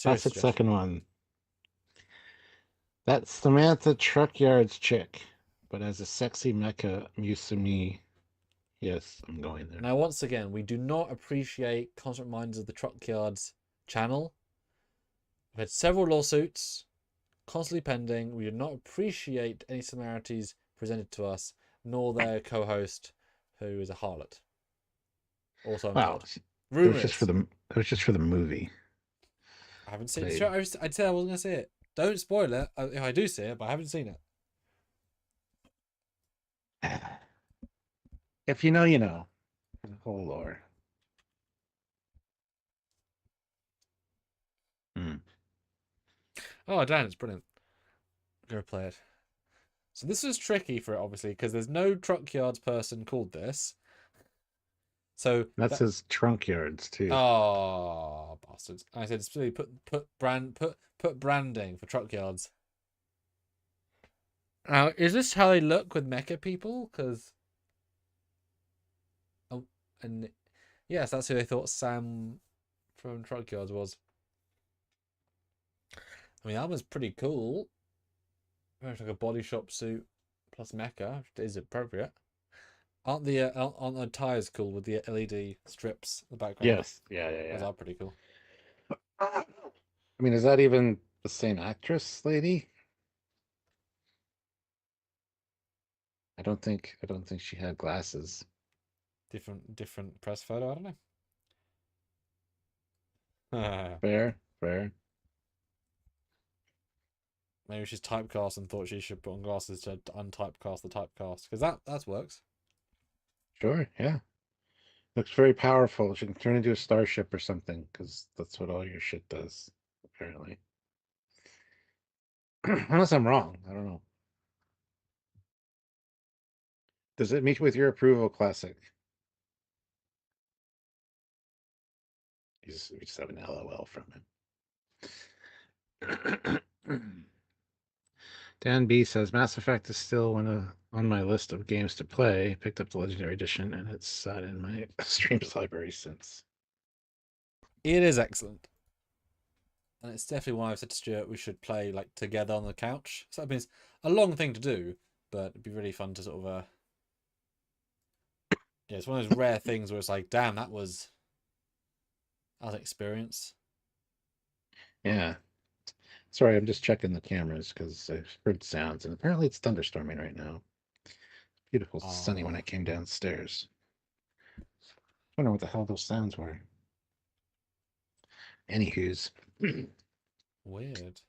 Classic suggestion. second one. That's Samantha Trekyards chick, but as a sexy mecha Musumi. Yes, I'm going there. Now, once again, we do not appreciate constant reminders of the Trekyards channel. We've had several lawsuits, constantly pending. We do not appreciate any similarities presented to us, nor their co-host, who is a harlot. Also, Wow. Rumors. It was just for the movie. I haven't seen it. I'd say I wasn't gonna see it. Don't spoil it if I do see it, but I haven't seen it. If you know, you know. The whole lore. Oh, Dan, it's brilliant. Go play it. So this was tricky for it, obviously, because there's no Trekyards person called this. So that says Trunkyards too. Oh, bastards! I said specifically put branding for Trekyards. Now, is this how they look with mecha people? Because And yes, that's who they thought Sam from Trekyards was. I mean, that was pretty cool. Very much like a body shop suit plus mecha, which is appropriate. Aren't the tires cool with the LED strips in the background? Yes. Yeah. Those are pretty cool. I mean, is that even the same actress lady? I don't think she had glasses. Different press photo. I don't know. Fair. Maybe she's typecast and thought she should put on glasses to untypecast the typecast, because that works. Sure, yeah. Looks very powerful. She can turn into a starship or something, because that's what all your shit does, apparently. Unless I'm wrong, I don't know. Does it meet with your approval, Classic? We just have an LOL from him. Dan B says Mass Effect is still on my list of games to play. Picked up the Legendary Edition, and it's sat in my streams library since. It is excellent. And it's definitely why I've said to Stuart we should play like together on the couch. So I mean, it's a long thing to do, but it'd be really fun to sort of yeah, it's one of those rare things where it's like, damn, that was an experience. Yeah. Sorry, I'm just checking the cameras because I've heard sounds, and apparently it's thunderstorming right now. Beautiful sunny when I came downstairs. I wonder what the hell those sounds were. Anywho's. Weird.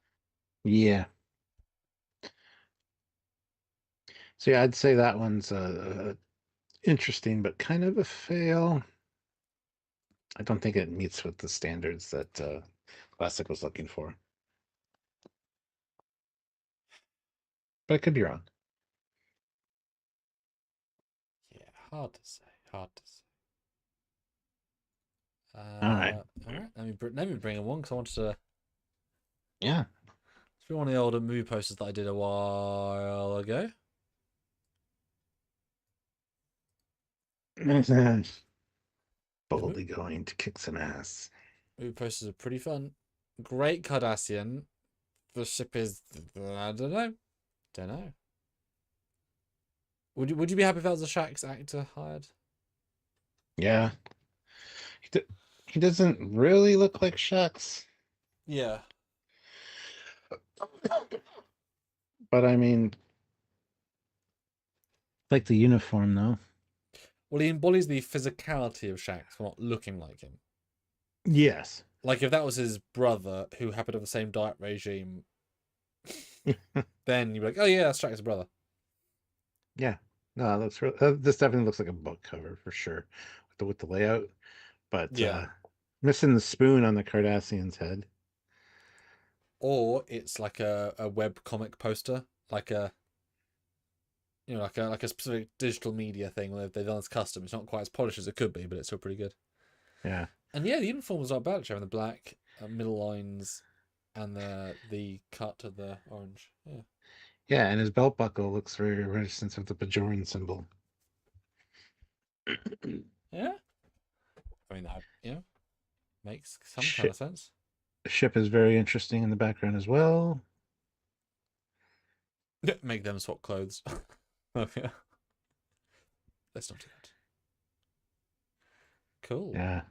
Yeah. So yeah, I'd say that one's interesting, but kind of a fail. I don't think it meets with the standards that Classic was looking for. But I could be wrong. Yeah, hard to say. Hard to say. All right. All right. Let me bring in one because I wanted to. Yeah. It's one of the older movie posters that I did a while ago. Boldly going to kick some ass. Movie posters are pretty fun. Great Cardassian. The ship is I don't know. Would you be happy if that was a Shaxx actor hired? Yeah. He doesn't really look like Shaxx. Yeah. But I mean, like the uniform though. Well, he embodies the physicality of Shaxx for not looking like him. Yes. Like if that was his brother who happened to have the same diet regime, then you'd be like, oh yeah, that's Shaxx's brother. Yeah. No, that's this definitely looks like a book cover for sure with the layout. But yeah, missing the spoon on the Cardassian's head. Or it's like a web comic poster, like a like a specific digital media thing where they've done this custom. It's not quite as polished as it could be, but it's still pretty good. Yeah. And yeah, the uniforms are bad, having the black middle lines and the cut to the orange. Yeah. Yeah, and his belt buckle looks very reminiscent of the Bajoran symbol. Yeah. I mean, that makes some kind of sense. The ship is very interesting in the background as well. Make them swap clothes. Oh yeah. Let's not do that. Cool. Yeah.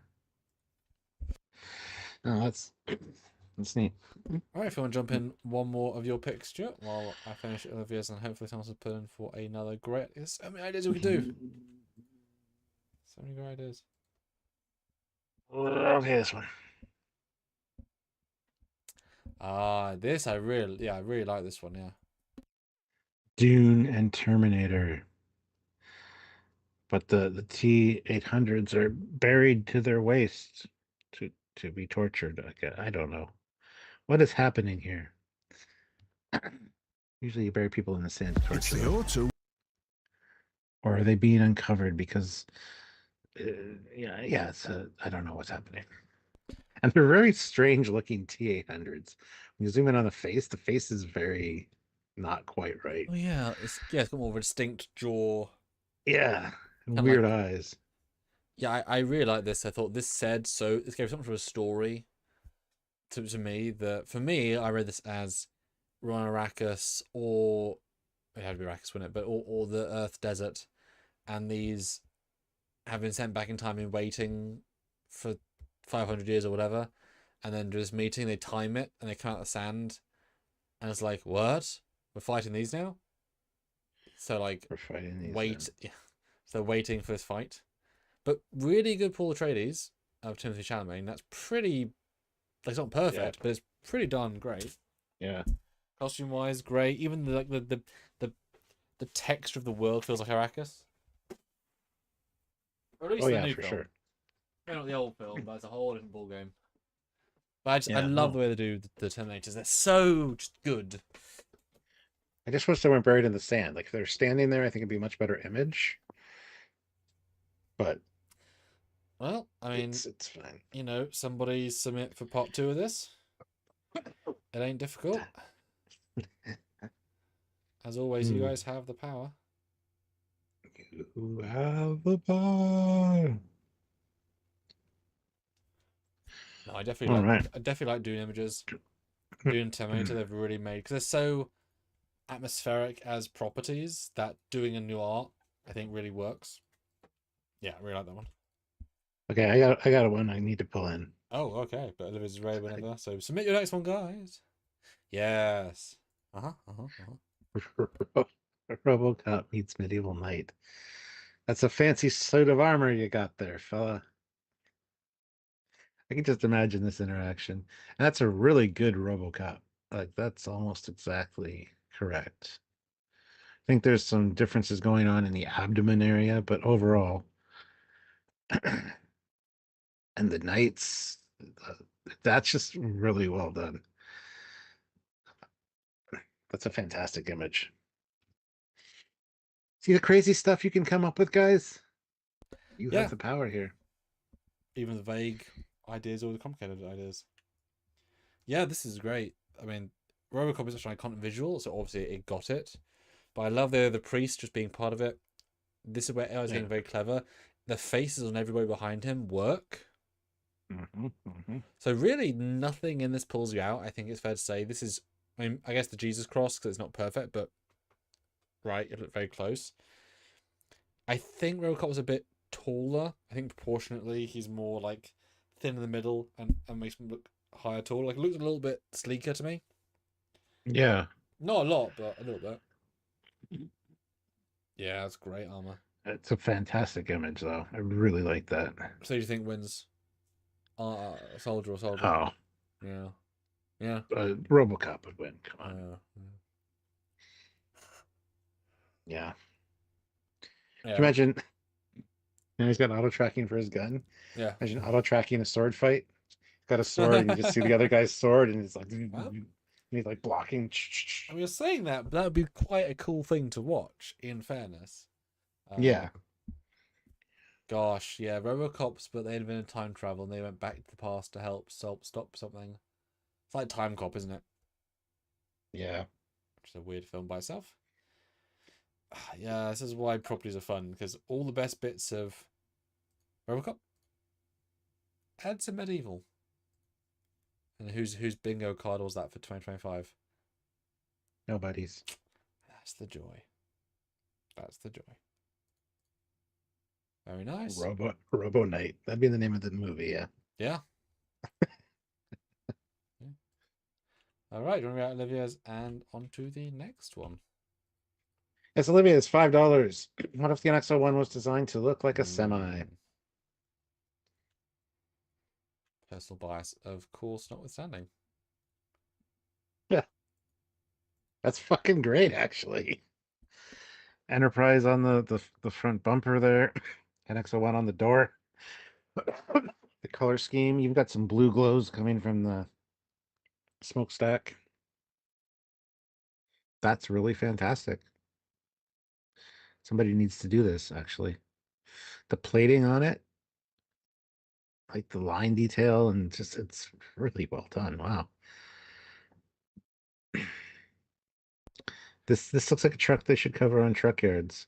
No, that's neat. All right, if you want to jump in one more of your picks, Stuart, while I finish Olivia's, and hopefully someone will put in for another great. There's so many ideas we could do. So many great ideas. Okay, this one. This I really like this one. Yeah. Dune and Terminator. But the T-800s are buried to their waists to be tortured. I don't know. What is happening here? Usually you bury people in the sand to torture them. Or are they being uncovered because it's I don't know what's happening. And they're very strange looking T-800s. When you zoom in on the face is very not quite right. Oh yeah, it's got more of a distinct jaw. Yeah, And weird eyes. Yeah, I really like this. I thought this gave so much of a story to me that for me, I read this as we're on Arrakis, or it had to be Arrakis, wouldn't it? But or the Earth desert, and these have been sent back in time and waiting for 500 years or whatever, and then this meeting, they time it and they come out of the sand, and it's like, what? We're fighting these now? So like, We're fighting these. wait, yeah. So they're waiting for this fight. But really good Paul Atreides of Timothy Chalamet. That's pretty. Like, it's not perfect, but it's pretty darn great. Yeah. Costume wise, great. Even the texture of the world feels like Arrakis. Or at least the new for film. sure. Maybe not the old film, but it's a whole different ball game. But I Yeah, love the way they do the Terminators. They're so just good. I just wish they weren't buried in the sand. Like if they're standing there, I think it'd be a much better image. But Well, I mean, it's fine. you know, somebody submit for part 2 of this. It ain't difficult. As always, you guys have the power. You have the power. No, I definitely like Dune images. Dune Terminator, they've really made, because they're so atmospheric as properties that doing a new art, I think, really works. Yeah, I really like that one. Okay, I got one I need to pull in. Oh, okay. But Olivia's ready whenever. So submit your next one, guys. Yes. Robocop meets Medieval Knight. That's a fancy suit of armor you got there, fella. I can just imagine this interaction. And that's a really good Robocop. Like, that's almost exactly correct. I think there's some differences going on in the abdomen area, but overall, and the knights, that's just really well done. That's a fantastic image. See the crazy stuff you can come up with, guys? You have the power here. Even the vague ideas or the complicated ideas. Yeah, this is great. I mean, Robocop is such an iconic visual, so obviously it got it. But I love the priest just being part of it. This is where AI is getting very clever. The faces on everybody behind him work. So really, nothing in this pulls you out. I think it's fair to say this is. I mean, I guess the Jesus cross because it's not perfect, but right, it looked very close. I think Robocop was a bit taller. I think proportionately he's more like thin in the middle and makes him look higher, taller. Like, it looks a little bit sleeker to me. Yeah. Not a lot, but a little bit. Yeah, that's great armor. It's a fantastic image, though. I really like that. So you think wins? Soldier or soldier? Oh. Yeah. Yeah. Robocop would win. Come on. Yeah. Can you imagine? He's got auto tracking for his gun. Yeah. Imagine auto tracking a sword fight. He's got a sword, and you just see the other guy's sword, and it's like, and he's like blocking. I mean, you're saying that, but that would be quite a cool thing to watch. In fairness. Yeah. Gosh, yeah, Robocops, but they invented time travel and they went back to the past to help stop something. It's like Time Cop, isn't it? Yeah. Which is a weird film by itself. Yeah, this is why properties are fun, because all the best bits of Robocop add some medieval. And whose bingo card was that for 2025? Nobody's. That's the joy. That's the joy. Very nice. Robo Knight. That'd be the name of the movie, yeah. Yeah. All right, do you want to go Olivia's and on to the next one? Yes, Olivia, it's $5. What if the NX-01 was designed to look like a semi? Personal bias, of course, notwithstanding. Yeah. That's fucking great, actually. Enterprise on the front bumper there. NX-01 on the door. The color scheme. You've got some blue glows coming from the smokestack. That's really fantastic. Somebody needs to do this, actually. The plating on it, like the line detail, and just it's really well done. Wow. This looks like a truck they should cover on Trekyards.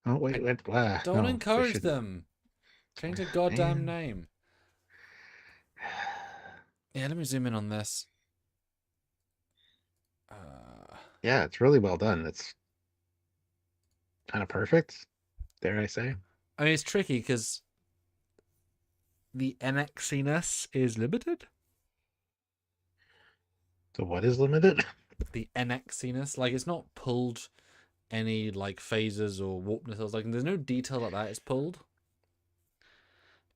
Oh wait, Don't no, encourage them. Change the goddamn Man. name. Yeah, let me zoom in on this. Yeah, it's really well done. It's kind of perfect, dare I say. I mean, it's tricky because the NXiness is limited. So what is limited? The NXiness, like, it's not pulled any like phases or warp missiles. Like, there's no detail like that. It's pulled,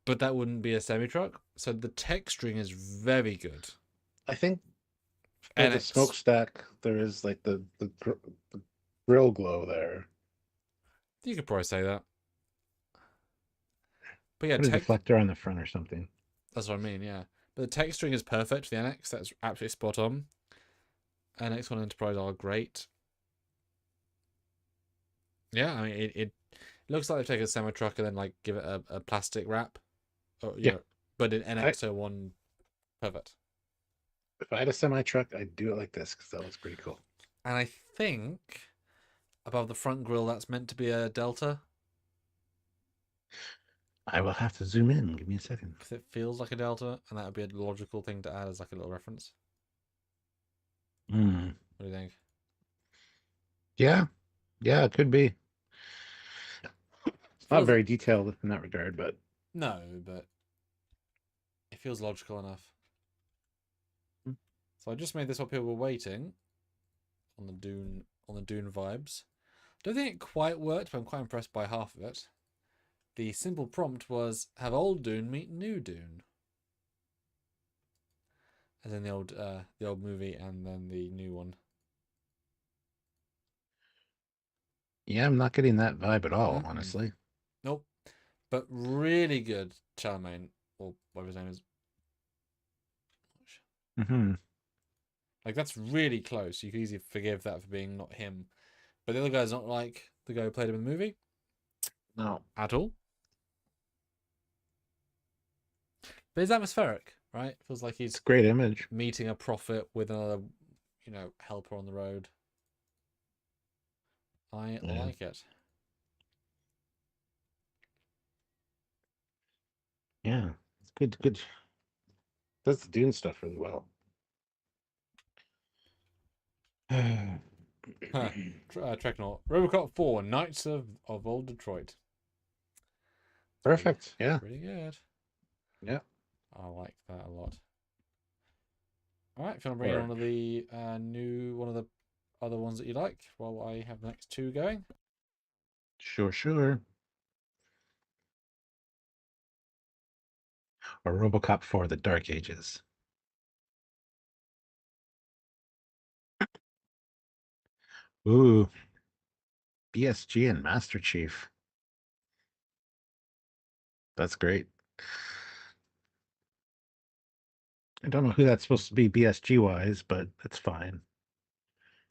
but that wouldn't be a semi truck. So the tech string is very good. I think for the NX. smokestack, there is like the grill glow there. You could probably say that. But yeah, Put a tech. deflector on the front or something. That's what I mean. Yeah, but the tech string is perfect for the NX. That's absolutely spot on. NX1 Enterprise are great. Yeah, I mean, it looks like they've taken a semi truck and then like give it a plastic wrap. Or, Yeah. But in NX01, perfect. If I had a semi truck, I'd do it like this because that looks pretty cool. And I think above the front grille, that's meant to be a Delta. I will have to zoom in. Give me a second. Because it feels like a Delta, and that would be a logical thing to add as like a little reference. Hmm. What do you think? Yeah. Yeah, it could be. It's not Feels very detailed in that regard, but no, but it feels logical enough. So I just made this while people were waiting on the Dune vibes. Don't think it quite worked, but I'm quite impressed by half of it. The simple prompt was have old Dune meet new Dune. As in the old movie and then the new one. yeah, I'm not getting that vibe at all, Mm-mm. honestly. Nope. But really good Charlemagne, or whatever his name is. Mm-hmm. Like, that's really close. You could easily forgive that for being not him. But the other guy's not like the guy who played him in the movie No. at all. But it's atmospheric, right? It feels like It's he's a great image. meeting a prophet with another, helper on the road. I Yeah. like it. Yeah. It's good. Good. Does the Dune stuff really well. Huh. Treknaut. Robocop 4, Knights of Old Detroit. Perfect. Yeah. Pretty good. Yeah. I like that a lot. All right, if you want to bring in one of the one of the other ones that you like, while I have the next two going. Sure, sure. Or Robocop 4, The Dark Ages. Ooh. BSG and Master Chief. That's great. I don't know who that's supposed to be BSG wise, but that's fine.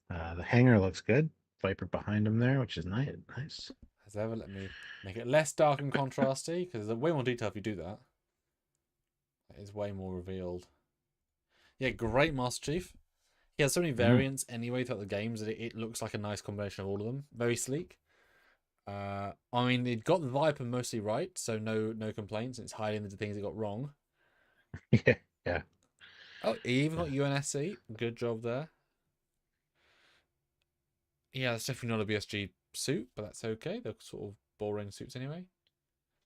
The hangar looks good. Viper behind him there, which is nice. As ever, let me make it less dark and contrasty, because there's way more detail if you do that. It is way more revealed. Yeah, great Master Chief. He has so many variants anyway throughout the games that it looks like a nice combination of all of them. Very sleek. I mean, it got the Viper mostly right, so no complaints. It's hiding the things it got wrong. Yeah, yeah. Oh, he even got UNSC. Good job there. Yeah, it's definitely not a BSG suit, but that's okay. They're sort of boring suits anyway.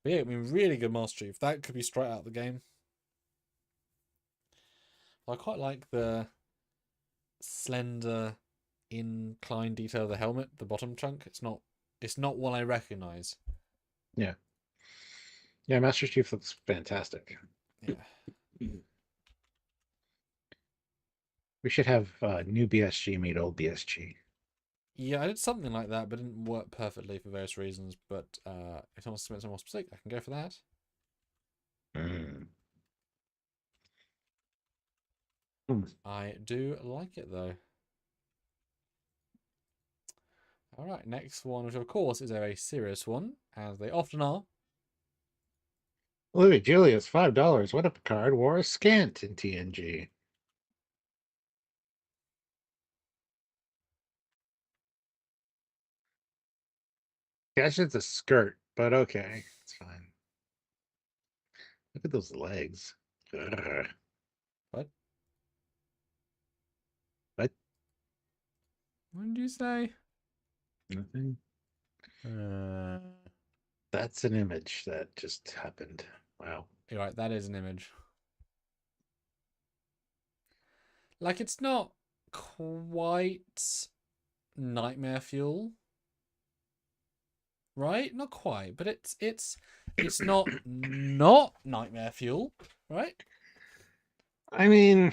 But yeah, I mean, really good Master Chief. That could be straight out of the game. I quite like the slender incline detail of the helmet, the bottom chunk. It's not one I recognize. Yeah. Yeah, Master Chief looks fantastic. Yeah. We should have new BSG meet old BSG. Yeah, I did something like that, but it didn't work perfectly for various reasons. But if someone submits something more specific, I can go for that. I do like it though. All right, next one, which of course is a very serious one, as they often are. Louis Julius, $5. What if Picard wore a scant in TNG? Guess it's a skirt, but okay, it's fine. Look at those legs. Ugh. What? What? What did you say? Nothing. Uh, That's an image that just happened. Wow. you're right, that is an image. Like, it's not quite nightmare fuel, right? Not quite, but it's not nightmare fuel, right? I mean,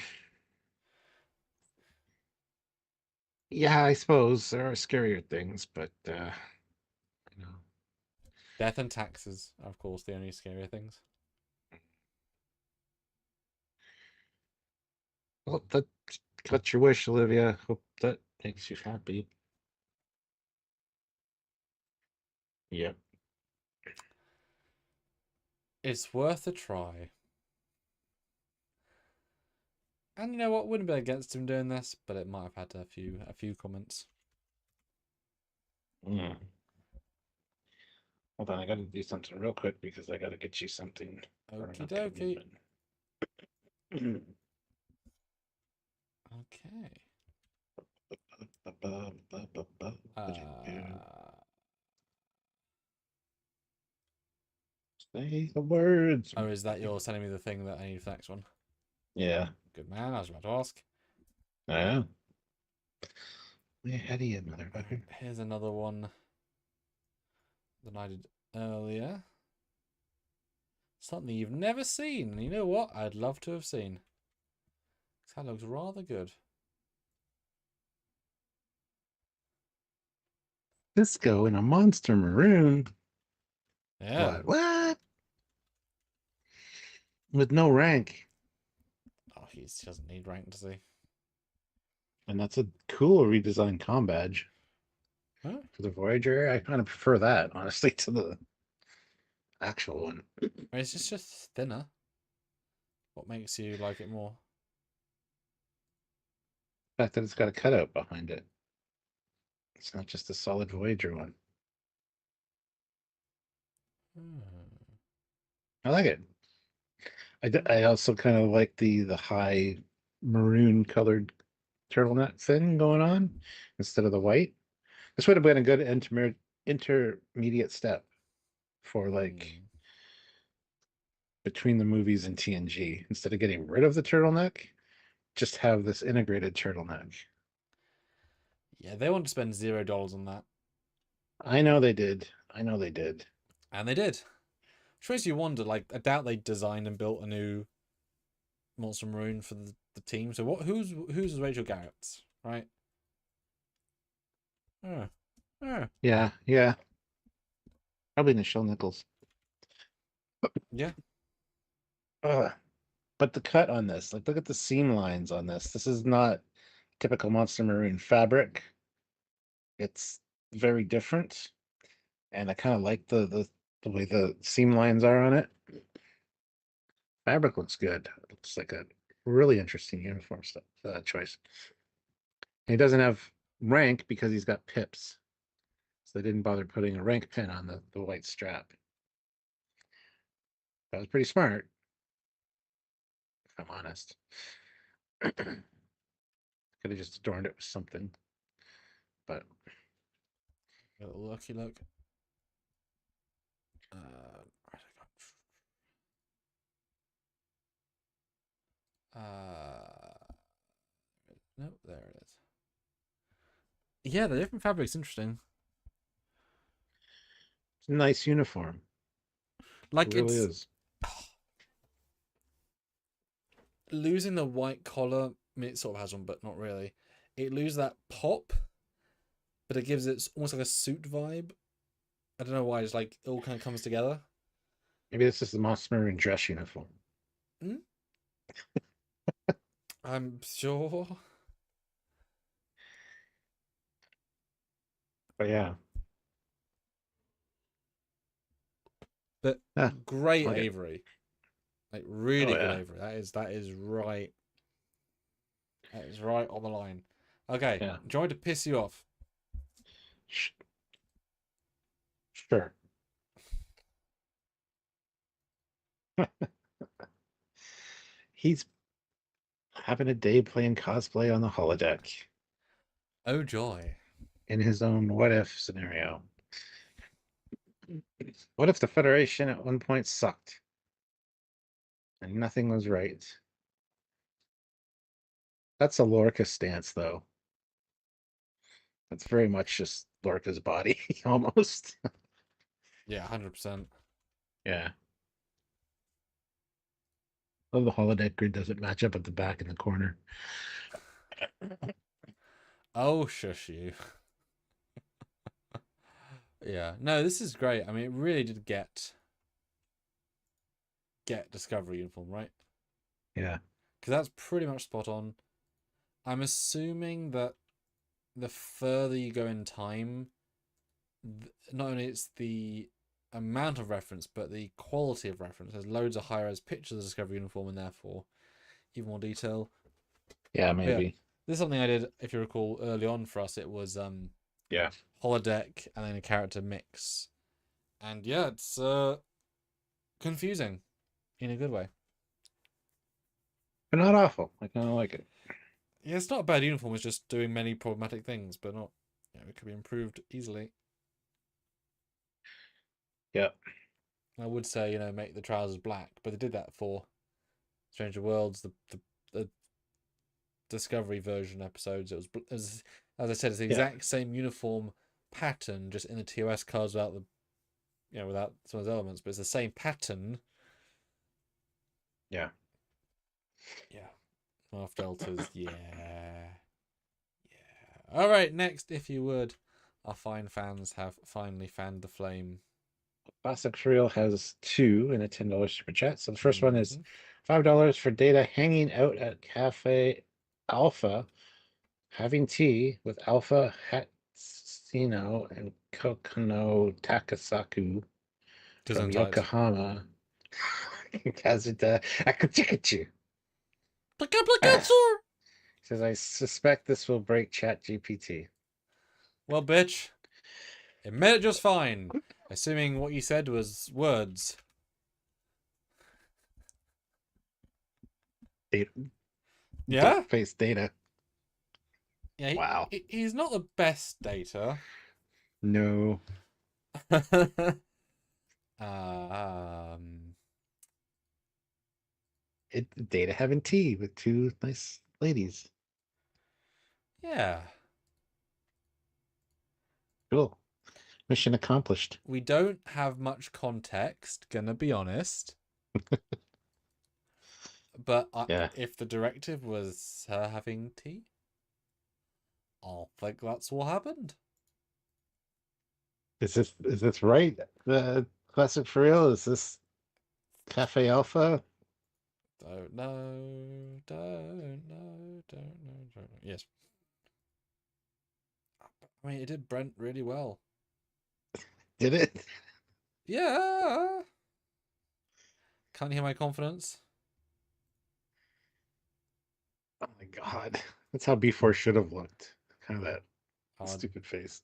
yeah, I suppose there are scarier things, but you know, Death and taxes are, of course, the only scarier things. well, that's your wish, Olivia. Hope that makes you happy. Yep. It's worth a try. And you know what? Wouldn't be against him doing this, but it might have had a few comments. Mm. Hold on, I got to do something real quick because I got to get you something. for an Okie upcoming dokie. one. Okay. Say the words. Oh, is that you're sending me the thing that I need for the next one? Yeah. Good man. I was about to ask. Yeah. Way ahead of you, motherfucker. Here's another one that I did earlier. Something you've never seen, and you know what? I'd love to have seen. That looks rather good. Cisco in a monster maroon. Yeah. What? With no rank. Oh, he doesn't need rank, does he? And that's a cool redesigned comm badge. Huh? For the Voyager, I kind of prefer that, honestly, to the actual one. It's just thinner. What makes you like it more? The fact that it's got a cutout behind it. It's not just a solid Voyager one. Hmm. I like it. I also kind of like the high maroon colored turtleneck thing going on instead of the white. This would have been a good intermediate step for like Hmm. between the movies and TNG. Instead of getting rid of the turtleneck, just have this integrated turtleneck. Yeah, they want to spend $0 on that. I know they did. I know they did. And they did. Which makes you wonder, like, I doubt they designed and built a new Monster Maroon for the team. So who's Rachel Garrett's, right? Oh. Oh. Yeah, yeah. Probably Nichelle Nichols. Yeah. But the cut on this, like look at the seam lines on this. This is not typical Monster Maroon fabric. It's very different. And I kind of like the way the seam lines are on it. Fabric looks good. It looks like a really interesting uniform stuff choice. And he doesn't have rank because he's got pips. So they didn't bother putting a rank pin on the white strap. That was pretty smart, if I'm honest. Could have just adorned it with something. But A little lucky look. No, there it is. Yeah, the different fabric's interesting. it's a nice uniform. Like, It really it's is. losing the white collar. I mean, it sort of has one, but not really. It loses that pop, but it gives it almost like a suit vibe. I don't know why. It's like it all kind of comes together. Maybe this is the Monster Maroon dress uniform. Hmm? I'm sure. But yeah. But Ah, great like it. Avery. Like really Oh good yeah. Avery. That is right. That is right on the line. Okay. Yeah. Do you want me to piss you off? Sh- Sure. He's having a day playing cosplay on the holodeck Oh joy. in his own what if scenario. What if the Federation at one point sucked and nothing was right? That's a Lorca stance, though. That's very much just Lorca's body, almost. Yeah, 100%. Yeah. Oh, the holodeck grid doesn't match up at the back in the corner. Oh, shush you. Yeah. No, this is great. I mean, it really did get Discovery uniform, right? Yeah. Because that's pretty much spot on. I'm assuming that the further you go in time, not only it's the amount of reference, but the quality of reference. There's loads of high-res pictures of the Discovery uniform and therefore even more detail. Yeah, maybe. Yeah. This is something I did, if you recall, early on for us. It was Yeah. holodeck and then a character mix. And yeah, it's confusing in a good way. But not awful. I kind of like it. Yeah, it's not a bad uniform. It's just doing many problematic things, but not. You know, it could be improved easily. Yeah. I would say, you know, make the trousers black, but they did that for Stranger Worlds, the Discovery version episodes. It was as I said, it's the exact same uniform pattern, just in the TOS cards without the, you know, without some of those elements, but it's the same pattern. Yeah. Yeah. Half deltas, yeah. Yeah. All right, next, if you would. Our fine fans have finally fanned the flame. Classic for Real has 2 in a $10 super chat. So the first one is Mhm. $5 for Data hanging out at Cafe Alpha, having tea with Alpha Hatsino and Kokono Takasaku from Gesundheit. Yokohama. Kazuta Akuchikachu. Plaka. Says, I suspect this will break Chat GPT. Well, bitch, it made it just fine. Assuming what you said was words. Data. Yeah? Face Data. Yeah, Wow. he's not the best Data. No. um, Data having tea with 2 nice ladies. yeah. Cool. Mission accomplished. We don't have much context, gonna be honest. But Yeah. if the directive was her having tea, I think that's what happened. Is this right? The Classic for Real? Is this Cafe Alpha? Don't know. Yes. I mean, it did Brent really well. Did it? Yeah. Can't hear my confidence. Oh my god. That's how B4 should have looked. Kind of that stupid face.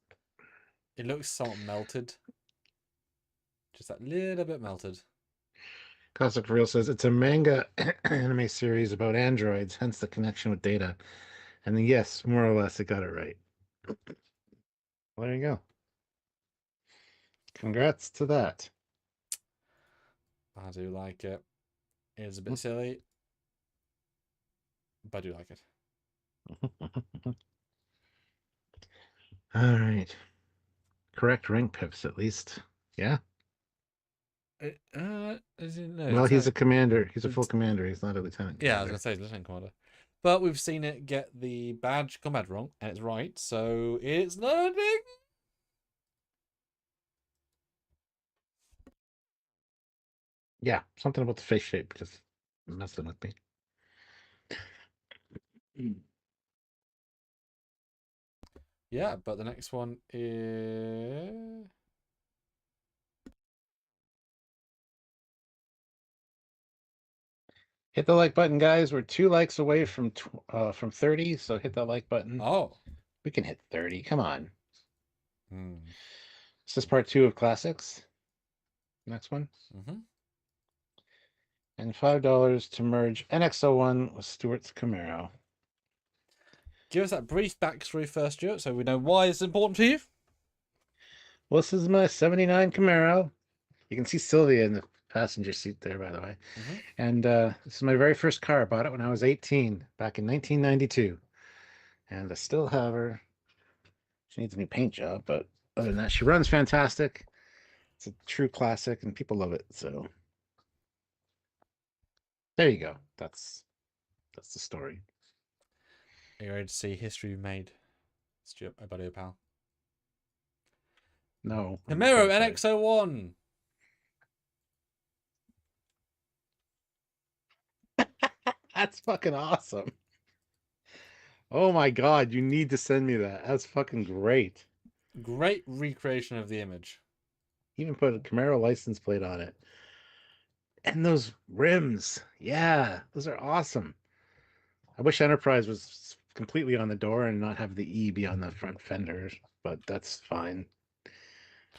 It looks somewhat melted. Just that little bit melted. Classic for Real says it's a manga anime series about androids, hence the connection with Data. And then, yes, more or less, it got it right. Well, there you go. Congrats to that. I do like it. It is a bit silly, but I do like it. All right. Correct rank pips, at least. Yeah. No, Well, he's a commander. He's a full commander. He's not a lieutenant commander. Yeah, I was going to say lieutenant commander. But we've seen it get the badge combat wrong, and it's right, so it's learning. Yeah, something about the face shape just messing with me. Yeah, but the next one is... Hit the like button, guys. We're 2 likes away from 30, so hit that like button. Oh. We can hit 30. Come on. Hmm. This is part 2 of classics. Next one. Mm-hmm. And $5 to merge NX01 with Stewart's Camaro. Give us that brief backstory first, Stuart, so we know why it's important to you. Well, this is my 79 Camaro. You can see Sylvia in the passenger seat there, by the way. Mm-hmm. And this is my very first car. I bought it when I was 18, back in 1992. And I still have her. She needs a new paint job, but other than that, she runs fantastic. It's a true classic, and people love it. So there you go. That's the story. Are you ready to see history made, Stuart, my buddy, pal? No. I'm Camaro terrified. NX01. That's fucking awesome. Oh my god, you need to send me that. That's fucking great. Great recreation of the image. Even put a Camaro license plate on it. And those rims. Yeah, those are awesome. I wish Enterprise was completely on the door and not have the E be on the front fenders, but that's fine.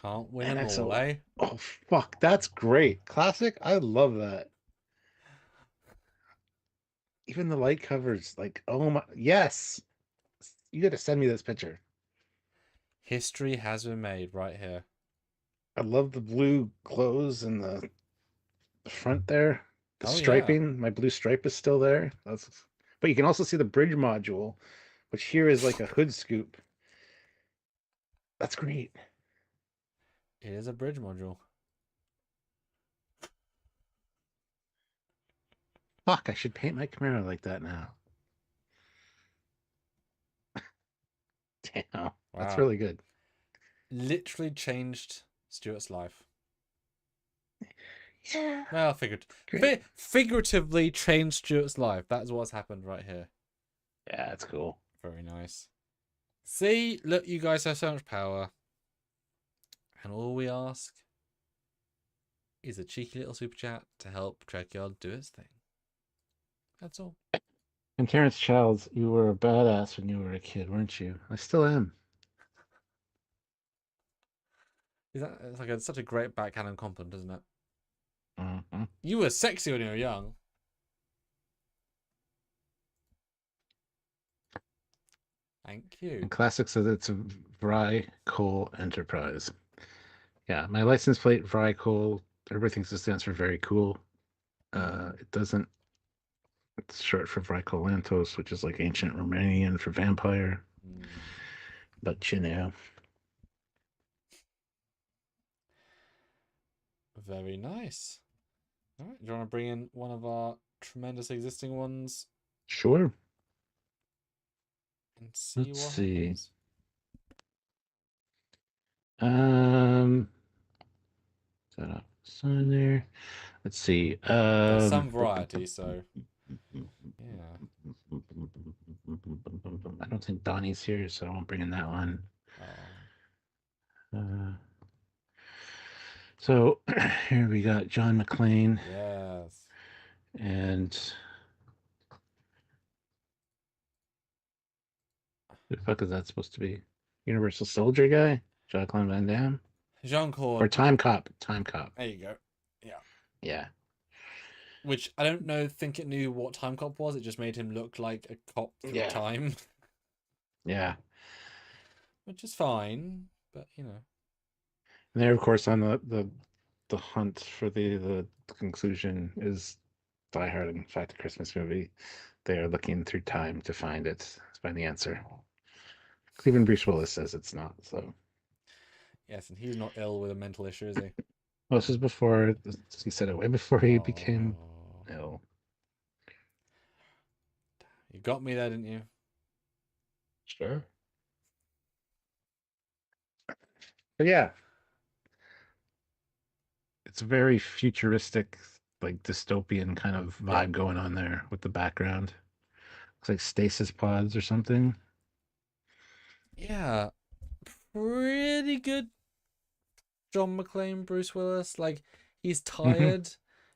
Can't win them NXO. all, eh? Oh, fuck. That's great. Classic. I love that. Even the light covers, like, oh my. Yes. You got to send me this picture. History has been made right here. I love the blue clothes and the front there. The Oh, yeah. striping. My blue stripe is still there. But you can also see the bridge module, which here is like a hood scoop. That's great. It is a bridge module. Fuck, I should paint my Camaro like that now. Damn, that's Wow. really good. Literally changed Stuart's life. Yeah. Well, figuratively changed Stuart's life. That's what's happened right here. Yeah, that's cool. Very nice. See, look, you guys have so much power. And all we ask is a cheeky little super chat to help Trekyard do its thing. That's all. And Terrence Childs, you were a badass when you were a kid, weren't you? I still am. It's like such a great backhanded compliment, isn't it? Mm-hmm. You were sexy when you were young. Thank you. And Classic says it's a Vry Coal Enterprise. Yeah, my license plate, Vry Coal, everybody thinks it stands for very cool. It doesn't. It's short for Vrykolantos, which is like ancient Romanian for vampire. But you know. Very nice. All right, do you want to bring in one of our tremendous existing ones Sure. and see Let's what see. happens? Set up sign there. Let's see. There's some variety, so yeah. I don't think Donnie's here, so I won't bring in that one. Oh. So here we got John McClane. Yes. And who the fuck is that supposed to be? Universal Soldier guy? Jacqueline Van Damme? Jean-Claude. Or Time Cop. Time Cop. There you go. Yeah. Yeah. Which I don't think it knew what Time Cop was. It just made him look like a cop through time. Yeah. Which is fine, but you know. And they're of course on the hunt for the conclusion is Die Hard. In fact, a Christmas movie. They are looking through time to find it. To find the answer. Even Bruce Willis says it's not. So. Yes, and he's not ill with a mental issue, is he? Well, this is before he said it way before he became ill. You got me there, didn't you? Sure. But yeah. It's a very futuristic, like dystopian kind of vibe going on there with the background. Looks like stasis pods or something. Yeah. Pretty good John McClane, Bruce Willis. Like, he's tired.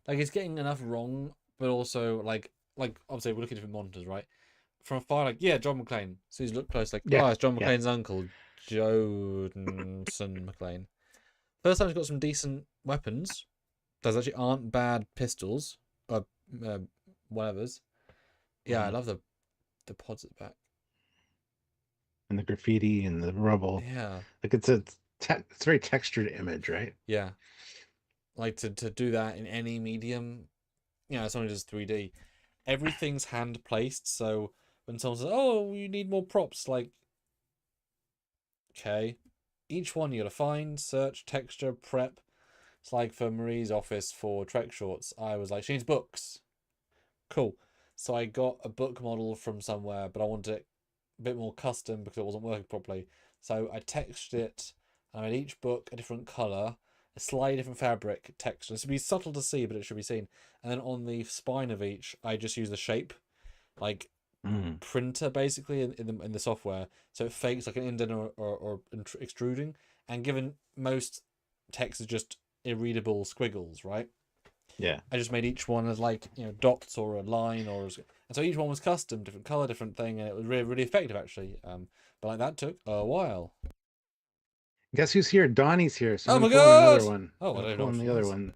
Like, he's getting enough wrong, but also, like obviously, we're looking at different monitors, right? From afar, like, yeah, John McClane. So he's looked close, like, oh, it's John McClane's uncle, Johnson McClane. First time he's got some decent weapons. Those actually aren't bad pistols. whatever's. Yeah, I love the pods at the back. And the graffiti and the rubble. Yeah. Like it's a very textured image, right? Yeah. Like to do that in any medium, it's only just 3D. Everything's hand placed, so when someone says, "Oh, you need more props," like, okay, each one you gotta find, search, texture, prep. It's like for Marie's office for Trek shorts. I was like, she needs books. Cool. So I got a book model from somewhere, but I wanted it a bit more custom because it wasn't working properly. So I textured it, and I made each book a different color, a slightly different fabric texture. This would be subtle to see, but it should be seen. And then on the spine of each, I just use the shape, like printer basically in the software, so it fakes like an indent or extruding. And given most text is just irreadable squiggles, right? Yeah. I just made each one as like dots or a line and so each one was custom, different color, different thing, and it was really really effective actually. But like that took a while. Guess who's here? Donnie's here. So Oh I'm my pulling another god! one. Oh, I don't know Pulling which the one other is. one.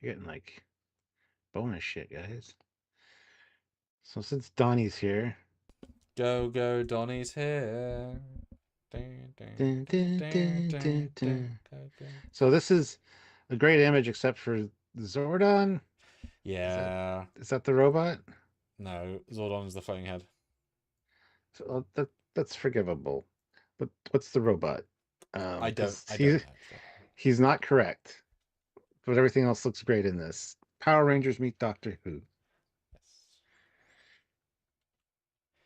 You're getting like bonus shit, guys. So since Donnie's here, Go, Donnie's here. dun, dun, dun, dun, dun. So this is a great image, except for Zordon. Yeah. Is that the robot? No, Zordon's the floating head. So that's forgivable. But what's the robot? I don't Because know actually. he's not correct. But everything else looks great in this. Power Rangers meet Doctor Who. Yes.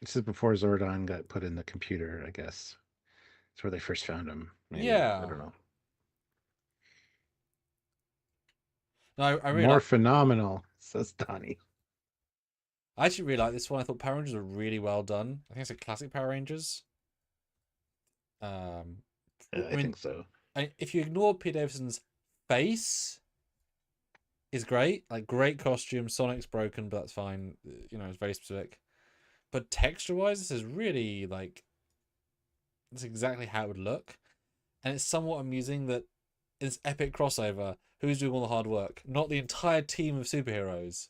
This is before Zordon got put in the computer, I guess. That's where they first found him. Maybe. Yeah. I don't know. No, I really More like. phenomenal, says Donnie. I actually really like this one. I thought Power Rangers were really well done. I think it's a classic Power Rangers. I I mean, think so. if you ignore Pete Davidson's face, is great. Like great costume. Sonic's broken, but that's fine. It's very specific. But texture-wise, this is really like that's exactly how it would look, and it's somewhat amusing that in this epic crossover, who's doing all the hard work? Not the entire team of superheroes.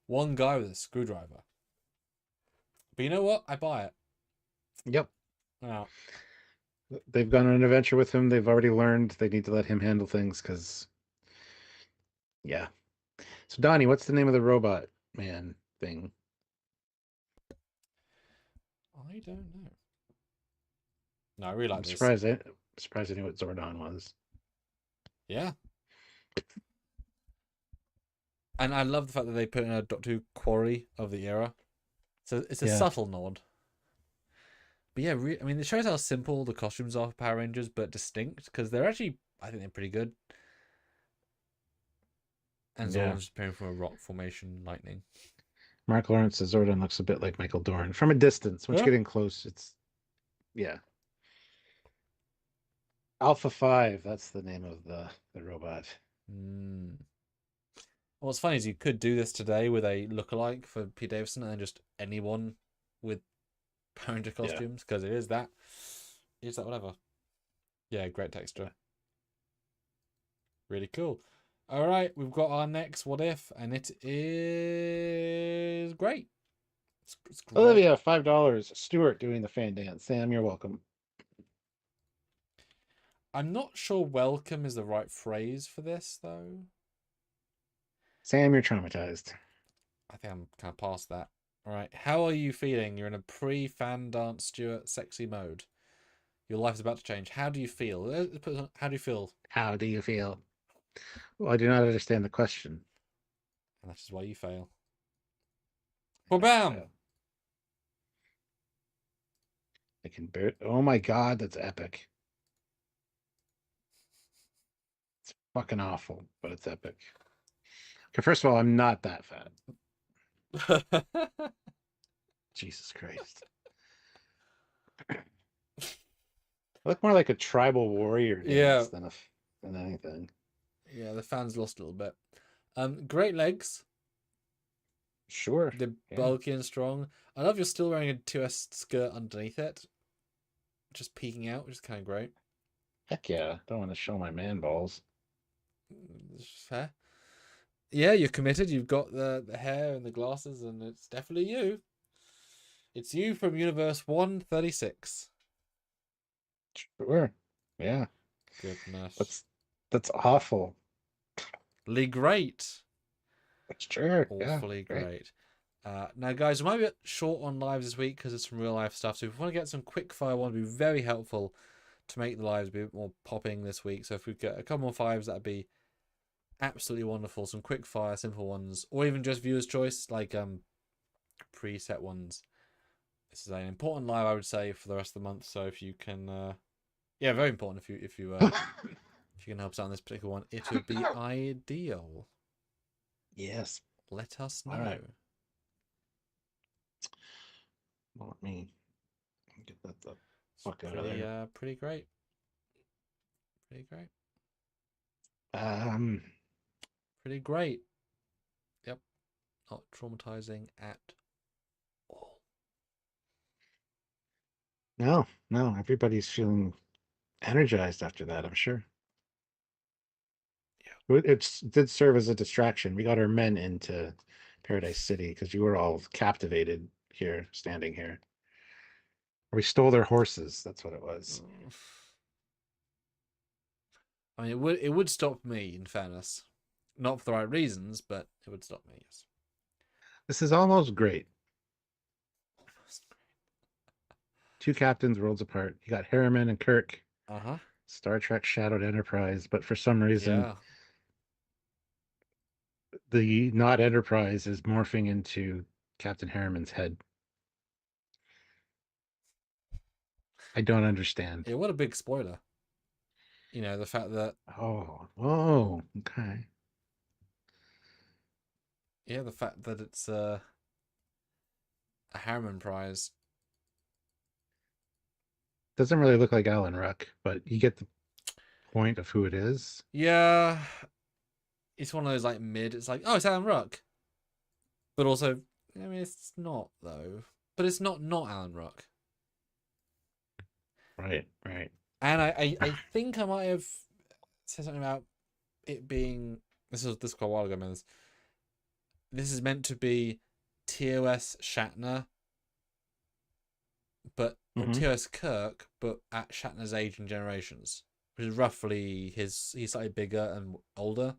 One guy with a screwdriver. But you know what? I buy it. Yep. Wow. They've gone on an adventure with him. They've already learned they need to let him handle things because, yeah. So, Donnie, what's the name of the robot man thing? I don't know. No, I really like I'm this. surprised I knew what Zordon was. Yeah. And I love the fact that they put in a Doctor Who quarry of the era. So it's a subtle nod. But yeah, I mean, it shows how simple the costumes are for Power Rangers, but distinct, because they're actually, I think they're pretty good. And Zordon's preparing for a rock formation lightning. Mark Lawrence says Zordon looks a bit like Michael Dorn. From a distance. Once you get in close, it's, yeah. Alpha 5, that's the name of the robot. What's funny is you could do this today with a lookalike for Pete Davidson and then just anyone with Power Ranger costumes, because it is that. Is that whatever? Yeah, great texture. Really cool. All right, we've got our next what if, and it is great. It's great. Olivia, $5. Stuart doing the fan dance. Sam, you're welcome. I'm not sure welcome is the right phrase for this, though. Sam, you're traumatized. I think I'm kind of past that. All right, how are you feeling? You're in a pre-fan dance Stuart sexy mode. Your life is about to change. How do you feel? How do you feel? How do you feel? Well, I do not understand the question. And that is why you fail. Bam! I can bear it. Oh my god, that's epic. It's fucking awful, but it's epic. Okay, first of all, I'm not that fat. Jesus Christ. I look more like a tribal warrior dance than anything. Yeah, the fans lost a little bit. Great legs. Sure. They're bulky and strong. I love you're still wearing a 2S skirt underneath it. Just peeking out, which is kind of great. Heck yeah. Don't want to show my man balls. Fair. Yeah, you're committed. You've got the hair and the glasses, and it's definitely you. It's you from Universe 136. Sure. Yeah. Goodness. That's awful. Great. Sure. Yeah. Awfully Great. great. Now, guys, we might be a bit short on lives this week because it's some real life stuff. So if we want to get some quick fire ones, it'd be very helpful to make the lives be a bit more popping this week. So if we get a couple more fives, that'd be absolutely wonderful. Some quick fire, simple ones, or even just viewers' choice, like preset ones. This is an important live, I would say, for the rest of the month. So if you can, yeah, very important. If you can help us out on this particular one, it would be ideal. Yes. Let us know. All right. Well, let me get that the fuck out of there. Pretty great. Pretty great. Um. Pretty great. Yep. Not traumatizing at all. No. Everybody's feeling energized after that, I'm sure. Yeah. It did serve as a distraction. We got our men into Paradise City because you were all captivated here, standing here. We stole their horses. That's what it was. I mean, it would stop me, in fairness. Not for the right reasons, but it would stop me, yes. This is almost great. Two captains, worlds apart. You got Harriman and Kirk. Uh-huh. Star Trek Shadowed Enterprise, but for some reason, Yeah. the not Enterprise is morphing into Captain Harriman's head. I don't understand. Yeah, what a big spoiler. You know, the fact that... Oh, okay. Yeah, the fact that it's a Harriman prize. Doesn't really look like Alan Ruck, but you get the point of who it is. Yeah. It's one of those, like, mid. It's like, oh, it's Alan Ruck. But also, I mean, it's not, though. But it's not Alan Ruck. Right. And I think I might have said something about it being... This was quite a while ago, man. This is meant to be TOS Shatner, but or TOS Kirk, but at Shatner's age and generations, which is roughly he's slightly bigger and older,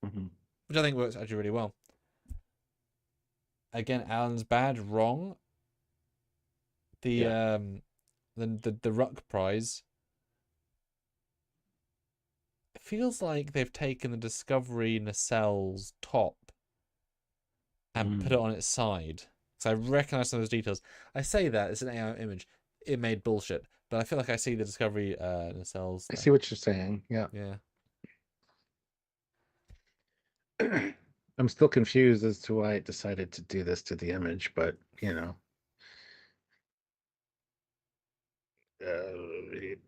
which I think works actually really well. Again, Alan's bad, wrong. The Ruck prize. It feels like they've taken the Discovery nacelle's top and put it on its side. So I recognize some of those details. I say that it's an AI image. It made bullshit, but I feel like I see the Discovery nacelles. I see what you're saying. Yeah. I'm still confused as to why it decided to do this to the image, but you know, it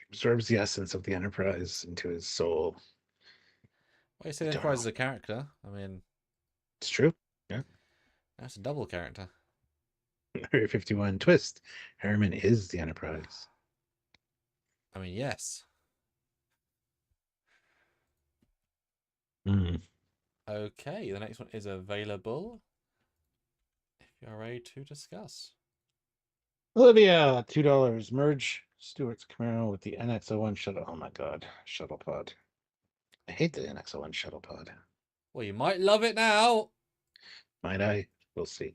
absorbs the essence of the Enterprise into his soul. Well, you say the Enterprise is a character. I mean, it's true. Yeah. That's a double character. Area 51 twist. Harriman is the Enterprise. I mean, yes. Okay, the next one is available. If you're ready to discuss. Olivia, $2. Merge Stewart's Camaro with the NX-01 shuttle. Oh my god, shuttle pod. I hate the NX-01 shuttle pod. Well, you might love it now. Might I? We'll see.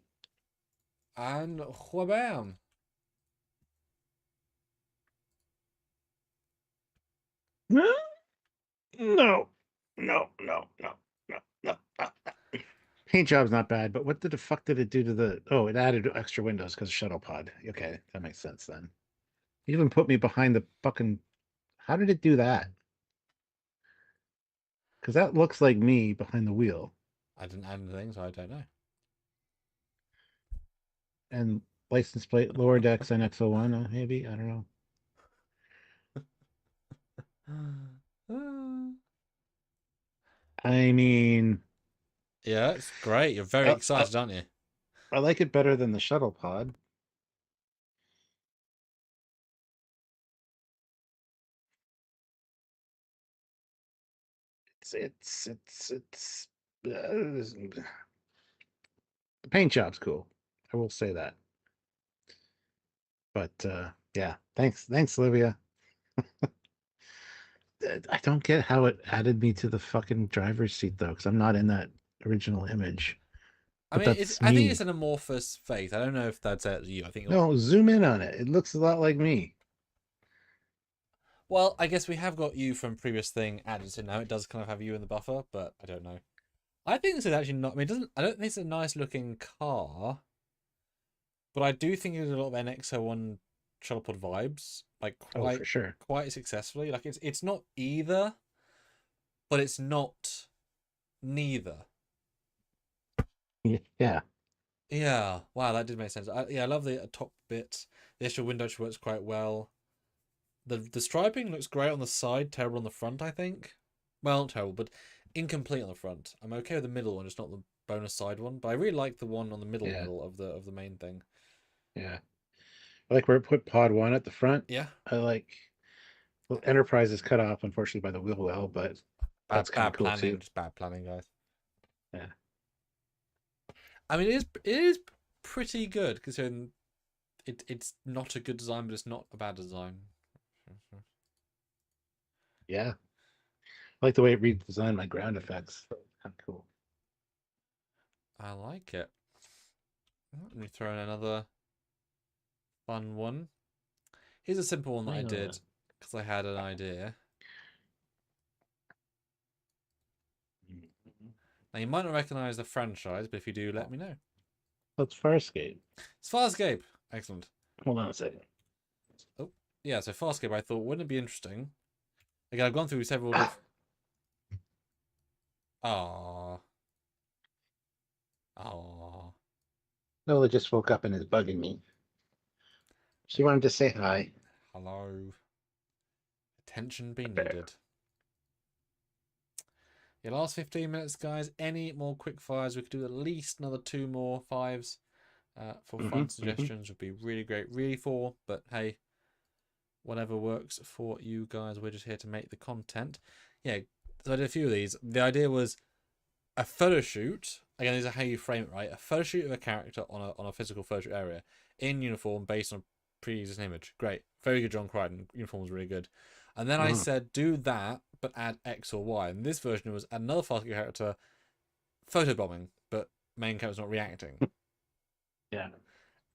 And whabam. No. Paint job's not bad, but what the fuck did it do to the... Oh, it added extra windows because of shuttle pod. Okay, that makes sense then. You even put me behind the fucking... How did it do that? Because that looks like me behind the wheel. I didn't add anything, so I don't know. And license plate, lower decks, NX-01, maybe? I don't know. I mean... Yeah, it's great. You're very excited, aren't you? I like it better than the shuttle pod. It's the paint job's cool. I will say that. But yeah, thanks, Olivia. I don't get how it added me to the fucking driver's seat though, because I'm not in that original image. I But mean, that's I think it's me. an amorphous face. I don't know if that's you. I think. No, zoom in on it. It looks a lot like me. Well, I guess we have got you from previous thing added to now. It does kind of have you in the buffer, but I don't know. I think this is actually not. I mean, it doesn't. I don't think it's a nice looking car, but I do think it's a lot of NX01 Shuttlepod vibes, like Oh, for sure. quite successfully. Like it's not either, but it's not neither. Yeah. Yeah. Wow, that did make sense. I love the top bit. The extra window works quite well. The striping looks great on the side, terrible on the front, I think. Well, not terrible, but incomplete on the front. I'm okay with the middle one, just not the bonus side one. But I really like the one on the middle of the main thing. Yeah. I like where it put pod one at the front. Yeah. I like well, Enterprise is cut off, unfortunately, by the wheel well, but that's kind of Bad cool planning, too. just bad planning, guys. Yeah. I mean, it is pretty good considering it's not a good design, but it's not a bad design. Yeah. I like the way it redesigned my ground effects. Kind of cool. I like it. Let me throw in another fun one. Here's a simple one that I did because I had an idea. Now, you might not recognize the franchise, but if you do, let me know. That's Farscape. It's Farscape. Excellent. Hold on a second. Oh, yeah, so Farscape, I thought, wouldn't it be interesting? Again, I've gone through several different... Aww. Aww. Lola just woke up and is bugging me. She wanted to say hi. Hello. Attention be needed. Your last 15 minutes, guys. Any more quick fires? We could do at least another 2 more 5s for fun suggestions. Would be really great. Really for, but hey, whatever works for you guys. We're just here to make the content. Yeah, so I did a few of these. The idea was a photo shoot. Again, these are how you frame it, right? A photo shoot of a character on a physical photo shoot area in uniform based on a pre-existing image. Great. Very good, John Crichton. Uniform was really good. And then I said, do that, but add X or Y. And this version was another Farscape character photobombing, but main character's not reacting. Yeah.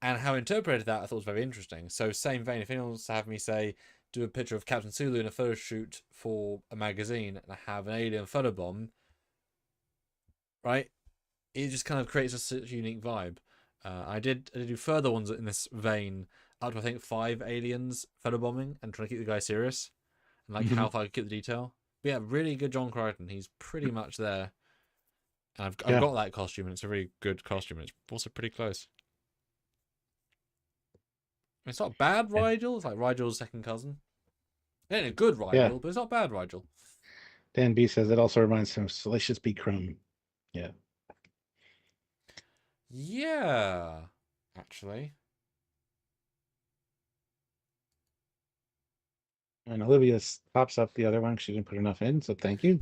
And how I interpreted that I thought was very interesting. So same vein, if anyone wants to have me say, do a picture of Captain Sulu in a photo shoot for a magazine and have an alien photobomb, right? It just kind of creates such a unique vibe. I did do further ones in this vein, up to I think 5 aliens photobombing and trying to keep the guy serious. And like how far I could keep the detail. But yeah, really good John Crichton. He's pretty much there. And I've got that costume, and it's a really good costume. And it's also pretty close. It's not bad Rigel. It's like Rigel's second cousin. It ain't a good Rigel, but it's not bad Rigel. Dan B says it also reminds him of Salacious B. Crumb. Yeah. Yeah, actually. And Olivia pops up the other one. She didn't put enough in, so thank you.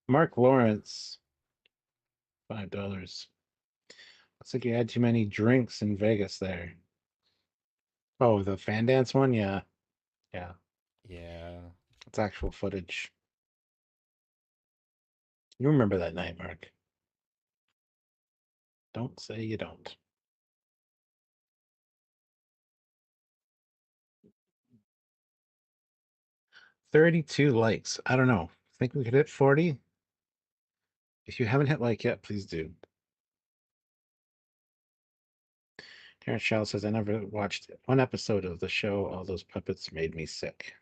Mark Lawrence, $5. Looks like you had too many drinks in Vegas there. Oh, the fan dance one? Yeah. Yeah. Yeah. It's actual footage. You remember that night, Mark. Don't say you don't. $32 likes. I don't know. Think we could hit 40? If you haven't hit like yet, please do. Terrence Shaw says, I never watched one episode of the show. All those puppets made me sick.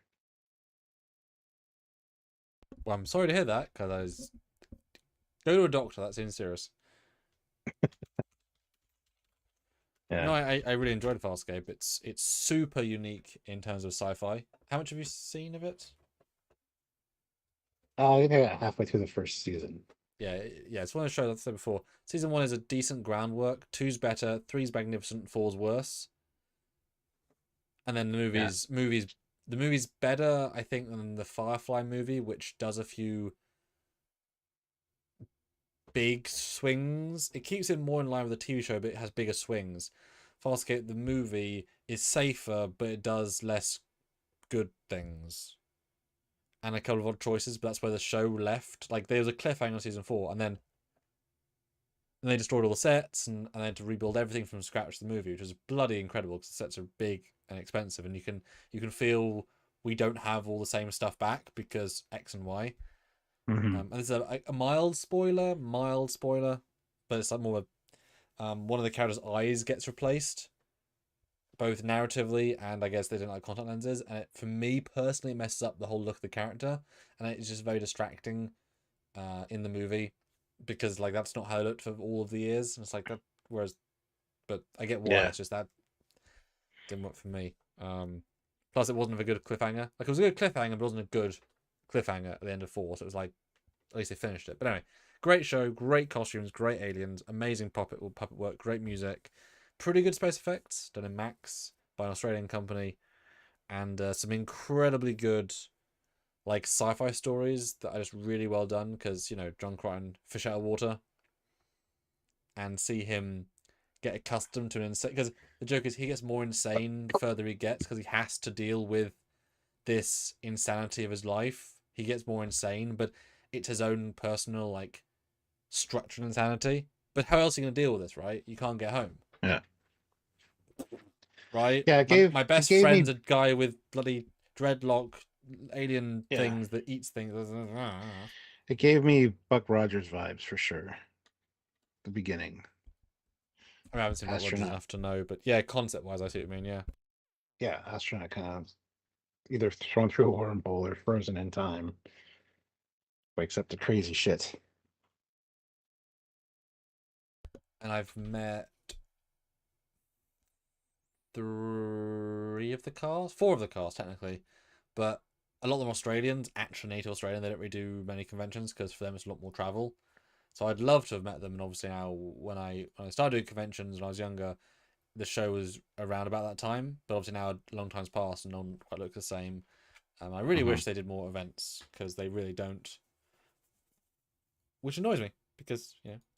Well, I'm sorry to hear that, because go to a doctor. That seems serious. Yeah. No, I really enjoyed Farscape. It's super unique in terms of sci-fi. How much have you seen of it? I think I got halfway through the first season. Yeah, it's one of the shows I've said before. Season 1 is a decent groundwork. 2's better. 3's magnificent. 4's worse. And then the movie's better, I think, than the Firefly movie, which does a few big swings. It keeps it more in line with the TV show, but it has bigger swings. Farscape, the movie, is safer, but it does less good things. And a couple of odd choices, but that's where the show left. Like, there was a cliffhanger in season 4, and then they destroyed all the sets, and they had to rebuild everything from scratch to the movie, which was bloody incredible because the sets are big and expensive, and you can feel we don't have all the same stuff back because X and Y. And this is a mild spoiler, but it's like more one of the characters' eyes gets replaced, both narratively and I guess they didn't like contact lenses, and for me personally, it messes up the whole look of the character, and it's just very distracting in the movie because like that's not how it looked for all of the years. And it's like that. Whereas, but I get why. It's just that didn't work for me. Plus, it wasn't a good cliffhanger. Like, it was a good cliffhanger, but it wasn't a good cliffhanger at the end of 4. So it was like, at least they finished it. But anyway, great show, great costumes, great aliens, amazing puppet work, great music, pretty good space effects done in Max by an Australian company, and some incredibly good like sci-fi stories that are just really well done because, you know, John Crichton, fish out of water, and see him get accustomed to an insane, because the joke is he gets more insane the further he gets because he has to deal with this insanity of his life. He gets more insane, but it's his own personal like structured insanity. But how else are you going to deal with this, right? You can't get home. Yeah. Right? Yeah, my best friend's a guy with bloody dreadlock alien things that eats things. It gave me Buck Rogers vibes for sure. The beginning. I haven't seen Buck Rogers enough to know, but yeah, concept-wise, I see what you mean, yeah. Yeah, astronaut kind of either thrown through a wormhole or frozen in time. Wakes up to crazy shit. And I've met 3 of the cast, 4 of the cast technically, but a lot of them Australians, actually native Australian. They don't really do many conventions because for them it's a lot more travel. So I'd love to have met them, and obviously now when I started doing conventions when I was younger, the show was around about that time. But obviously now a long time's passed and none quite looks the same. I really wish they did more events because they really don't, which annoys me because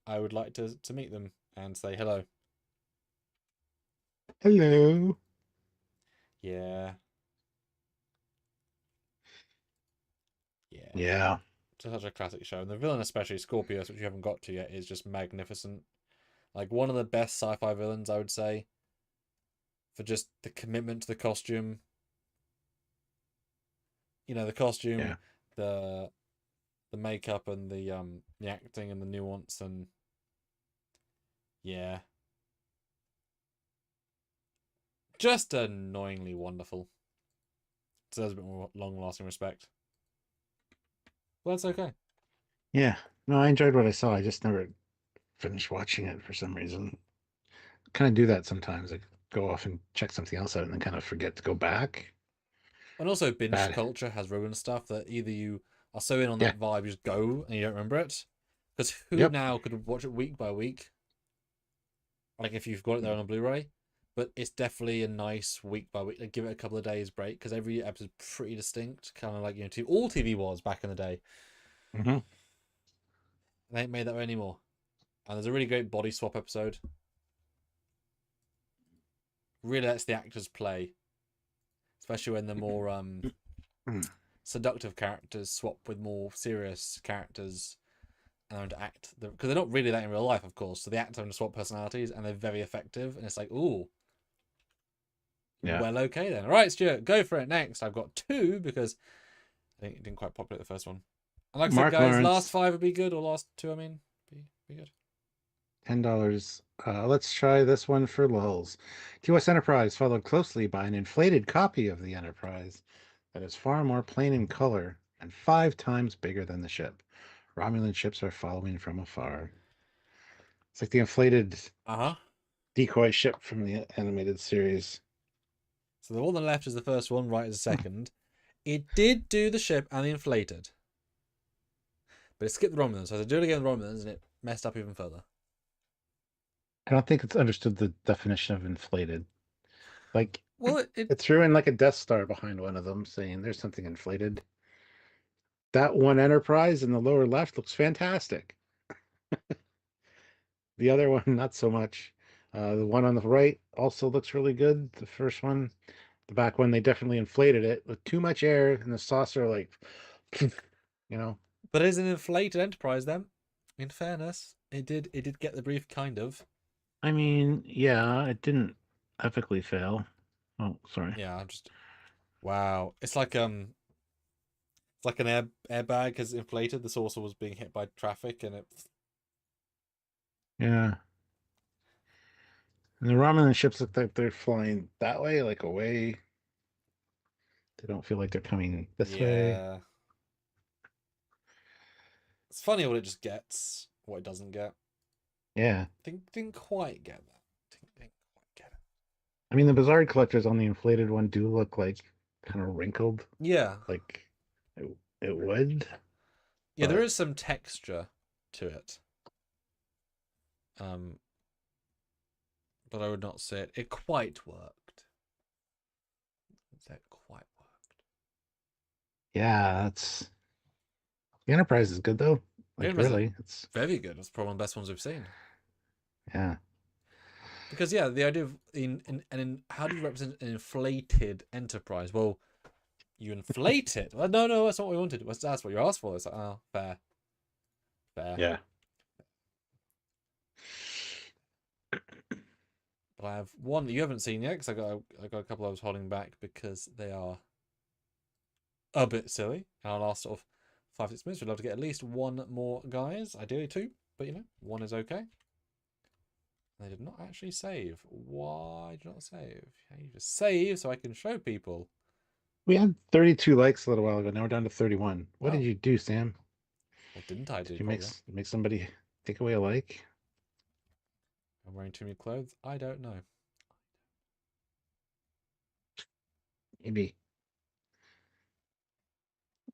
I would like to meet them and say hello. Hello. Yeah. Yeah. It's such a classic show, and the villain, especially Scorpius, which you haven't got to yet, is just magnificent. Like one of the best sci-fi villains, I would say, for just the commitment to the costume. You know, the costume, the makeup, and the acting and the nuance, and just annoyingly wonderful. Deserves a bit more long-lasting respect. Well, that's okay. Yeah. No, I enjoyed what I saw. I just never finished watching it for some reason. Kind of do that sometimes. I go off and check something else out and then kind of forget to go back. And also binge culture has ruined stuff that either you are so in on that vibe, you just go and you don't remember it. Because who now could watch it week by week? Like if you've got it there on a Blu-ray. But it's definitely a nice week by week. Like give it a couple of days break because every episode's pretty distinct. Kind of like, all TV was back in the day. Mm-hmm. They ain't made that way anymore. And there's a really great body swap episode. Really lets the actors play. Especially when the more seductive characters swap with more serious characters and act. Because they're not really that in real life, of course. So the actors have to swap personalities and they're very effective. And it's like, ooh. Yeah. Well, okay then. All right, Stuart, go for it next. I've got 2 because I think it didn't quite populate the first one. And like I said, guys, last 5 would be good, or last 2, I mean, be good. $10. Let's try this one for lulz. TOS Enterprise, followed closely by an inflated copy of the Enterprise that is far more plain in color and 5 times bigger than the ship. Romulan ships are following from afar. It's like the inflated decoy ship from the animated series. So the one on the left is the first one, right is the second. It did do the ship and the inflated. But it skipped the Romulans. So I do it again with Romulans and it messed up even further. I don't think it's understood the definition of inflated. Like, well, it threw in like a Death Star behind one of them saying there's something inflated. That one Enterprise in the lower left looks fantastic. The other one, not so much. The one on the right also looks really good. The first one, the back one, they definitely inflated it with too much air, and the saucer, like, you know. But it is an inflated Enterprise then. In fairness, it did get the brief, kind of. I mean, yeah, it didn't epically fail. Oh, sorry. Yeah, I'm just wow. It's like an airbag has inflated. The saucer was being hit by traffic, and it. Yeah. And the Romulan ships look like they're flying that way, like away. They don't feel like they're coming this way. Yeah. It's funny what it just gets, what it doesn't get. Yeah. Didn't quite get that. Didn't quite get it. I mean, the Bizarre collectors on the inflated one do look like kind of wrinkled, Yeah. like it would. Yeah, there But is some texture to it. But I would not say it quite worked. It quite worked. yeah, that's the Enterprise is good though. Like Enterprise is really, it's very good. It's probably one of the best ones we've seen. yeah. Because yeah, the idea of how do you represent an inflated Enterprise? Well, you inflate it. Well, no, that's not what we wanted. That's what you asked for. It's like, oh, fair. Yeah. But I have one that you haven't seen yet because I got a couple I was holding back because they are a bit silly. And our last sort of 5-6 minutes, we'd love to get at least one more, guys. Ideally two, but you know, one is okay. They did not actually save. Why did you not save? You just save so I can show people. We had 32 likes a little while ago. Now we're down to 31. What did Oh. you do, Sam? What didn't I do? Did you make somebody take away a like? I'm wearing too many clothes. I don't know. Maybe.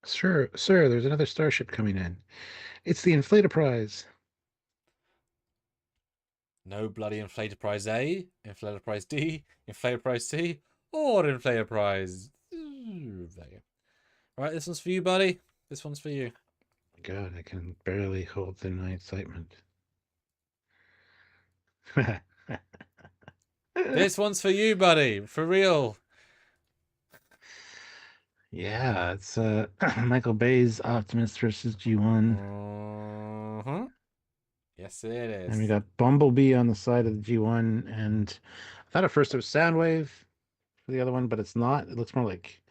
Sir, there's another starship coming in. It's the Inflator Prize. No bloody Inflator Prize A, Inflator Prize D, Inflator Prize C, or Inflator Prize. There you go. Alright, this one's for you, buddy. This one's for you. God, I can barely hold in my excitement. This one's for you, buddy. For real. Yeah, it's Michael Bay's Optimus versus G1. Yes, it is. And we got Bumblebee on the side of the G1. And I thought at first it was Soundwave for the other one, but it's not. It looks more like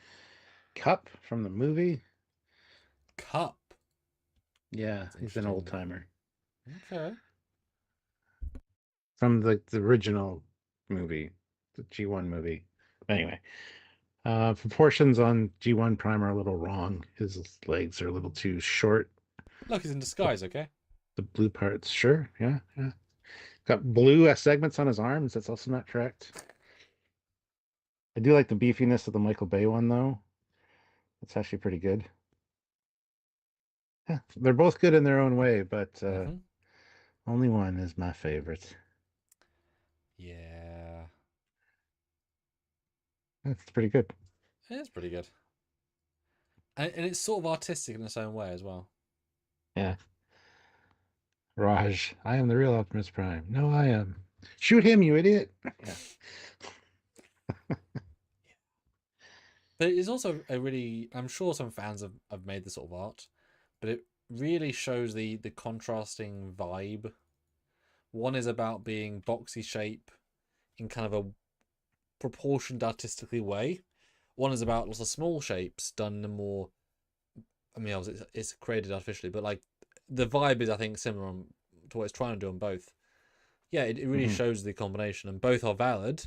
Cup from the movie. Cup. Yeah, he's an old timer. Okay. From the original movie, the G1 movie. Anyway, proportions on G1 Prime are a little wrong. His legs are a little too short. Look, he's in disguise, okay? The blue parts, sure, yeah. Got blue segments on his arms. That's also not correct. I do like the beefiness of the Michael Bay one, though. It's actually pretty good. Yeah, they're both good in their own way, but only one is my favorite. Yeah. It's pretty good. It is pretty good. And it's sort of artistic in its own way as well. Yeah. Raj, I am the real Optimus Prime. No, I am. Shoot him, you idiot. Yeah. But it is also a really, I'm sure some fans have made this sort of art, but it really shows the contrasting vibe. One is about being boxy shape in kind of a proportioned artistically way. One is about lots of small shapes done in a more, I mean, obviously it's created artificially, but like the vibe is, I think, similar to what it's trying to do on both. Yeah, it really shows the combination, and both are valid.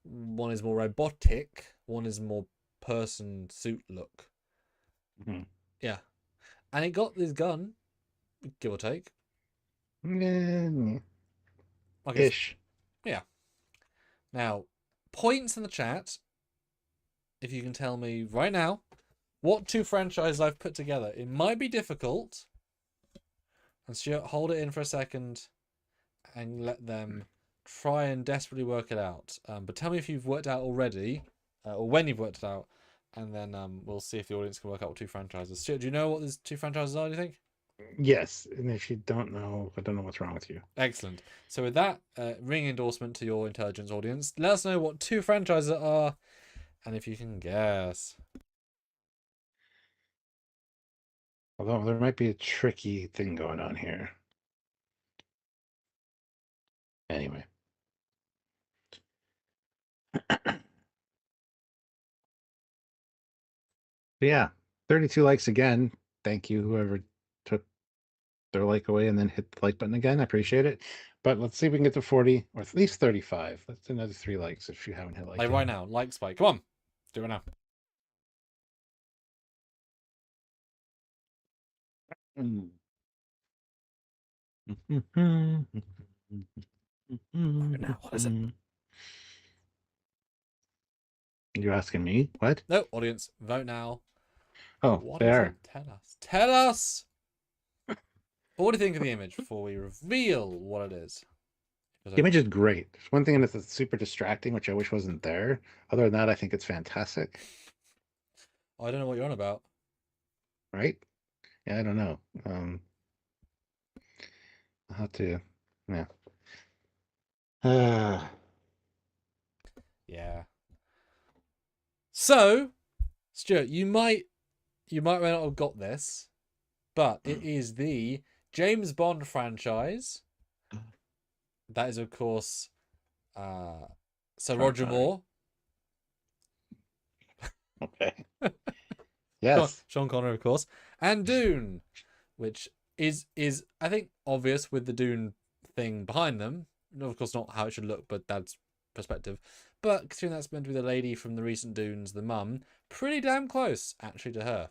One is more robotic, one is more person suit look. Yeah, and it got this gun, give or take. Ish. Yeah. Now, points in the chat. If you can tell me right now what two franchises I've put together. It might be difficult. And Stuart, hold it in for a second and let them try and desperately work it out. But tell me if you've worked out already, or when you've worked it out, and then we'll see if the audience can work out what two franchises. Stuart, do you know what these two franchises are, do you think? Yes, and if you don't know, I don't know what's wrong with you. Excellent. So with that ring endorsement to your intelligence audience, let us know what 2 franchises are, and if you can guess. Although there might be a tricky thing going on here. Anyway. But yeah, 32 likes again. Thank you, whoever took their like away and then hit the like button again. I appreciate it. But let's see if we can get to 40 or at least 35. That's another 3 likes if you haven't hit like Like yet. right now, like spike. Come on, do it now. Mm. Now, what is it? You asking me? What? No, audience, vote now. Oh, What they is are. it? Tell us. Tell us! What do you think of the image before we reveal what it is? The image is great. There's one thing that's super distracting, which I wish wasn't there. Other than that, I think it's fantastic. I don't know what you're on about. Right? Yeah, I don't know. I'll have to, yeah. Yeah. So, Stuart, you might not have got this, but it is the James Bond franchise. That is, of course, Sir Roger Moore. Okay. Yes. Sean Connery, of course, and Dune, which is I think obvious with the Dune thing behind them. Of course, not how it should look, but that's perspective. But considering that's meant to be the lady from the recent Dunes, the mum, pretty damn close actually to her.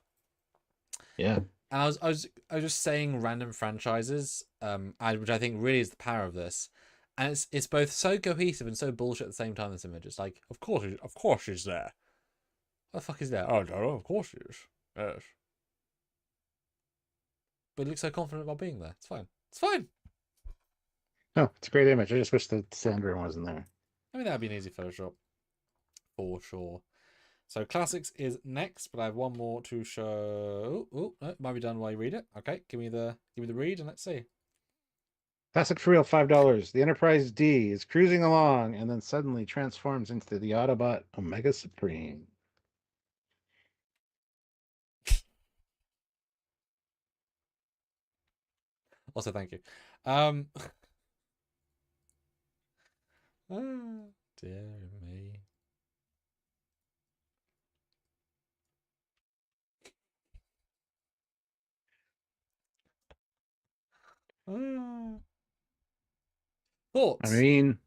Yeah. And I was just saying random franchises, which I think really is the power of this. And it's both so cohesive and so bullshit at the same time. This image, it's like, of course she's there. What the fuck is there? Oh, I don't know. Of course she is. Yes. But he looks so confident about being there. It's fine. It's fine. No, it's a great image. I just wish the Sandra wasn't there. I mean, that'd be an easy Photoshop. For sure. So classics is next, but I have one more to show. Oh, no, it might be done while you read it. Okay, give me the read and let's see. Classic for real, $5. The Enterprise D is cruising along and then suddenly transforms into the Autobot Omega Supreme. Also, thank you. Oh, dear me. I Thoughts? mean,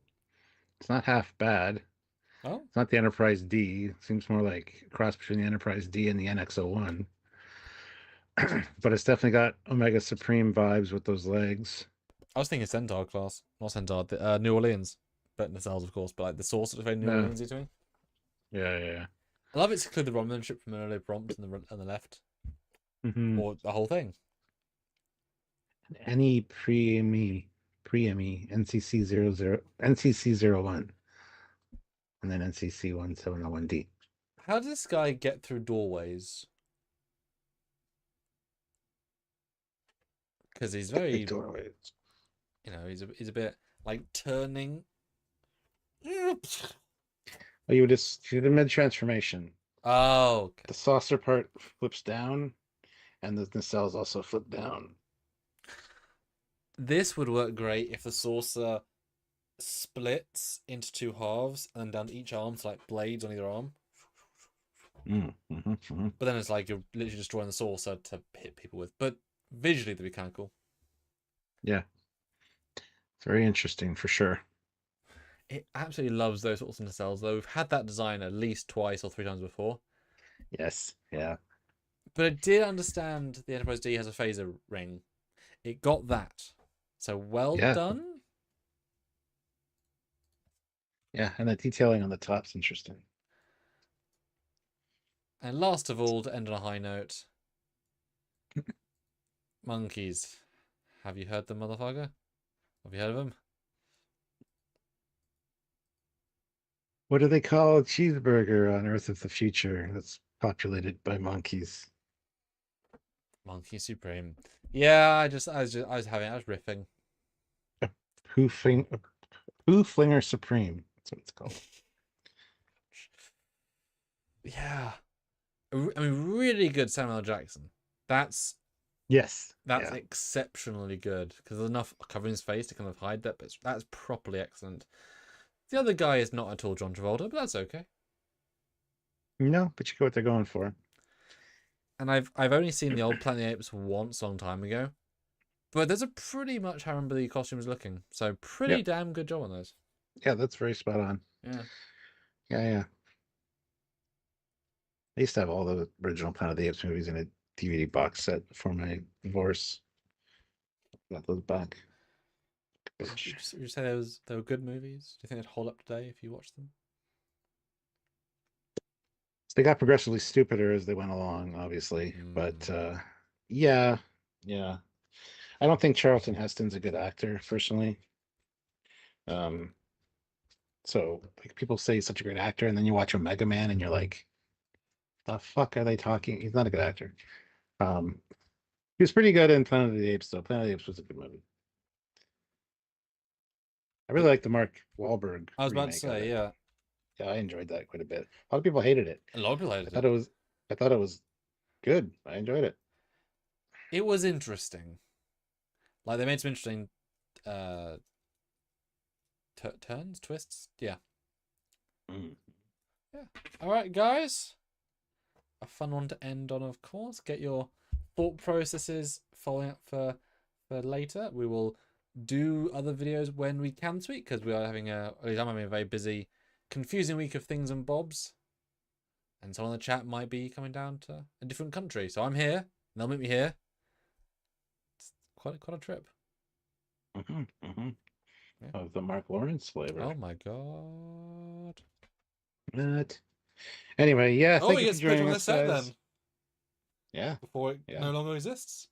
it's not half bad. Oh, It's not the Enterprise D. It seems more like a cross between the Enterprise D and the NX-01. But it's definitely got Omega Supreme vibes with those legs. I was thinking Centaur class, not Centaur. New Orleans, but nacelles, of course. But like the source is very New No. Orleansy to me. Yeah. I love it's include the Romulan ship from an earlier prompt on the left, Mm-hmm. or the whole thing. Any pre-ME NCC 01, and then NCC 1701D. How does this guy get through doorways? Because he's very, Big doorways. he's a bit like turning. Oh, you just do the mid transformation. Oh, okay. The saucer part flips down, and the nacelles also flip down. This would work great if the saucer splits into 2 halves and then down each arm, so like blades on either arm. But then it's like you're literally destroying the saucer to hit people with. But visually, that'd be kind of cool. Yeah. It's very interesting for sure. It absolutely loves those sorts of nacelles, though. We've had that design at least 2 or 3 times before. Yes. Yeah. But I did understand the Enterprise D has a phaser ring. It got that. So well Yeah. done. Yeah, and the detailing on the top's interesting. And last of all, to end on a high note, monkeys. Have you heard them, motherfucker? Have you heard of them? What do they call a cheeseburger on Earth of the Future that's populated by monkeys? Monkey Supreme. Yeah, I was riffing. Poo Flinger Supreme. That's what it's called. Yeah. I mean, really good Samuel L. Jackson. That's Yes. exceptionally good because there's enough covering his face to kind of hide that, but that's properly excellent. The other guy is not at all John Travolta, but that's okay. No, but you get what they're going for. And I've only seen the old Planet of the Apes once, a long time ago, but there's a pretty much how I remember the costumes looking. So pretty damn good job on those. Yeah, that's very spot on. Yeah. Yeah. I used to have all the original Planet of the Apes movies in a DVD box set before my divorce. Got those back. Would you say they were good movies? Do you think they'd hold up today if you watched them? They got progressively stupider as they went along, obviously. But yeah. I don't think Charlton Heston's a good actor, personally. So like people say he's such a great actor, and then you watch Omega Man and you're like, the fuck are they talking? He's not a good actor. He was pretty good in Planet of the Apes, though. Planet of the Apes was a good movie. I really like the Mark Wahlberg. I was about to say, yeah. Yeah, I enjoyed that quite a bit. A lot of people hated it. A lot of people hated it. I thought it was good. I enjoyed it. It was interesting. Like they made some interesting turns, twists. Yeah. Yeah. All right, guys. A fun one to end on, of course. Get your thought processes following up for later. We will do other videos when we can this week because we are having I'm having a very busy, confusing week of things and bobs. And someone in the chat might be coming down to a different country. So I'm here, and they'll meet me here. It's quite a trip. Yeah. Of the Mark Lawrence flavor. Oh my god. But anyway, yeah. Oh, thank he you gets for put on joining the us, set guys. then. Yeah. Before it no longer exists.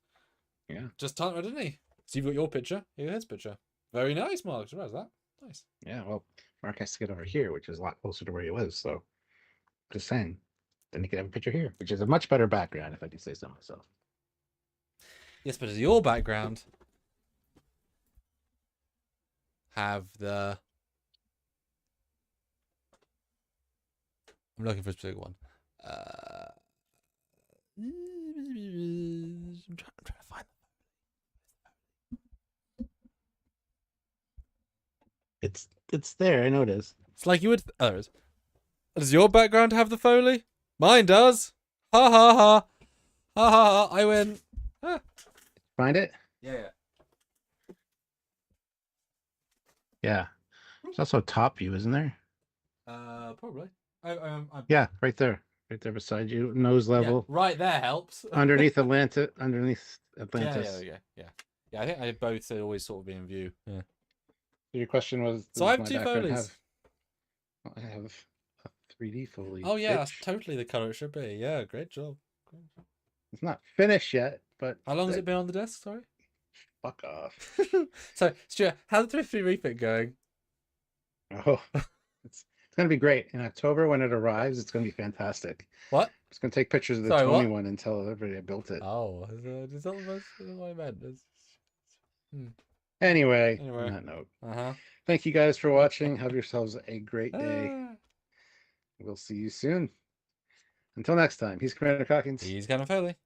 Yeah. Just time, didn't he? So you've got your picture, his picture. Very nice, Mark. Surprise that. Nice. Yeah, well, Mark has to get over here, which is a lot closer to where he lives. So, just saying. Then he can have a picture here, which is a much better background, if I do say so myself. Yes, but as your background, have the. I'm looking for a specific one. I'm trying to find. It's there. I know it is. It's like you would. Does your background have the Foley? Mine does. Ha ha ha. Ha ha ha. I win. Ah. Find it? Yeah. Yeah. There's also a top view, isn't there? Probably. Yeah, right there. Right there beside you. Nose level. Yeah, right there helps. Underneath Atlantis. Yeah. Yeah, I think I both always sort of be in view. Yeah. Your question was. So I have 2 Foleys. I have a 3D Foley. Oh yeah, bitch. that's totally the color it should be. Yeah, great job. It's not finished yet, but. How long has it been on the desk? Sorry. Fuck off. So, Stuart, how's the Thrifty refit going? Oh, it's gonna be great in October when it arrives. It's gonna be fantastic. What? It's gonna take pictures of the Sorry, Tommy what? one and tell everybody I built it. Oh, is that the most what I meant? Anyway, on that note, thank you guys for watching. Have yourselves a great day. We'll see you soon. Until next time, he's Commander Calkins. He's Captain Foley.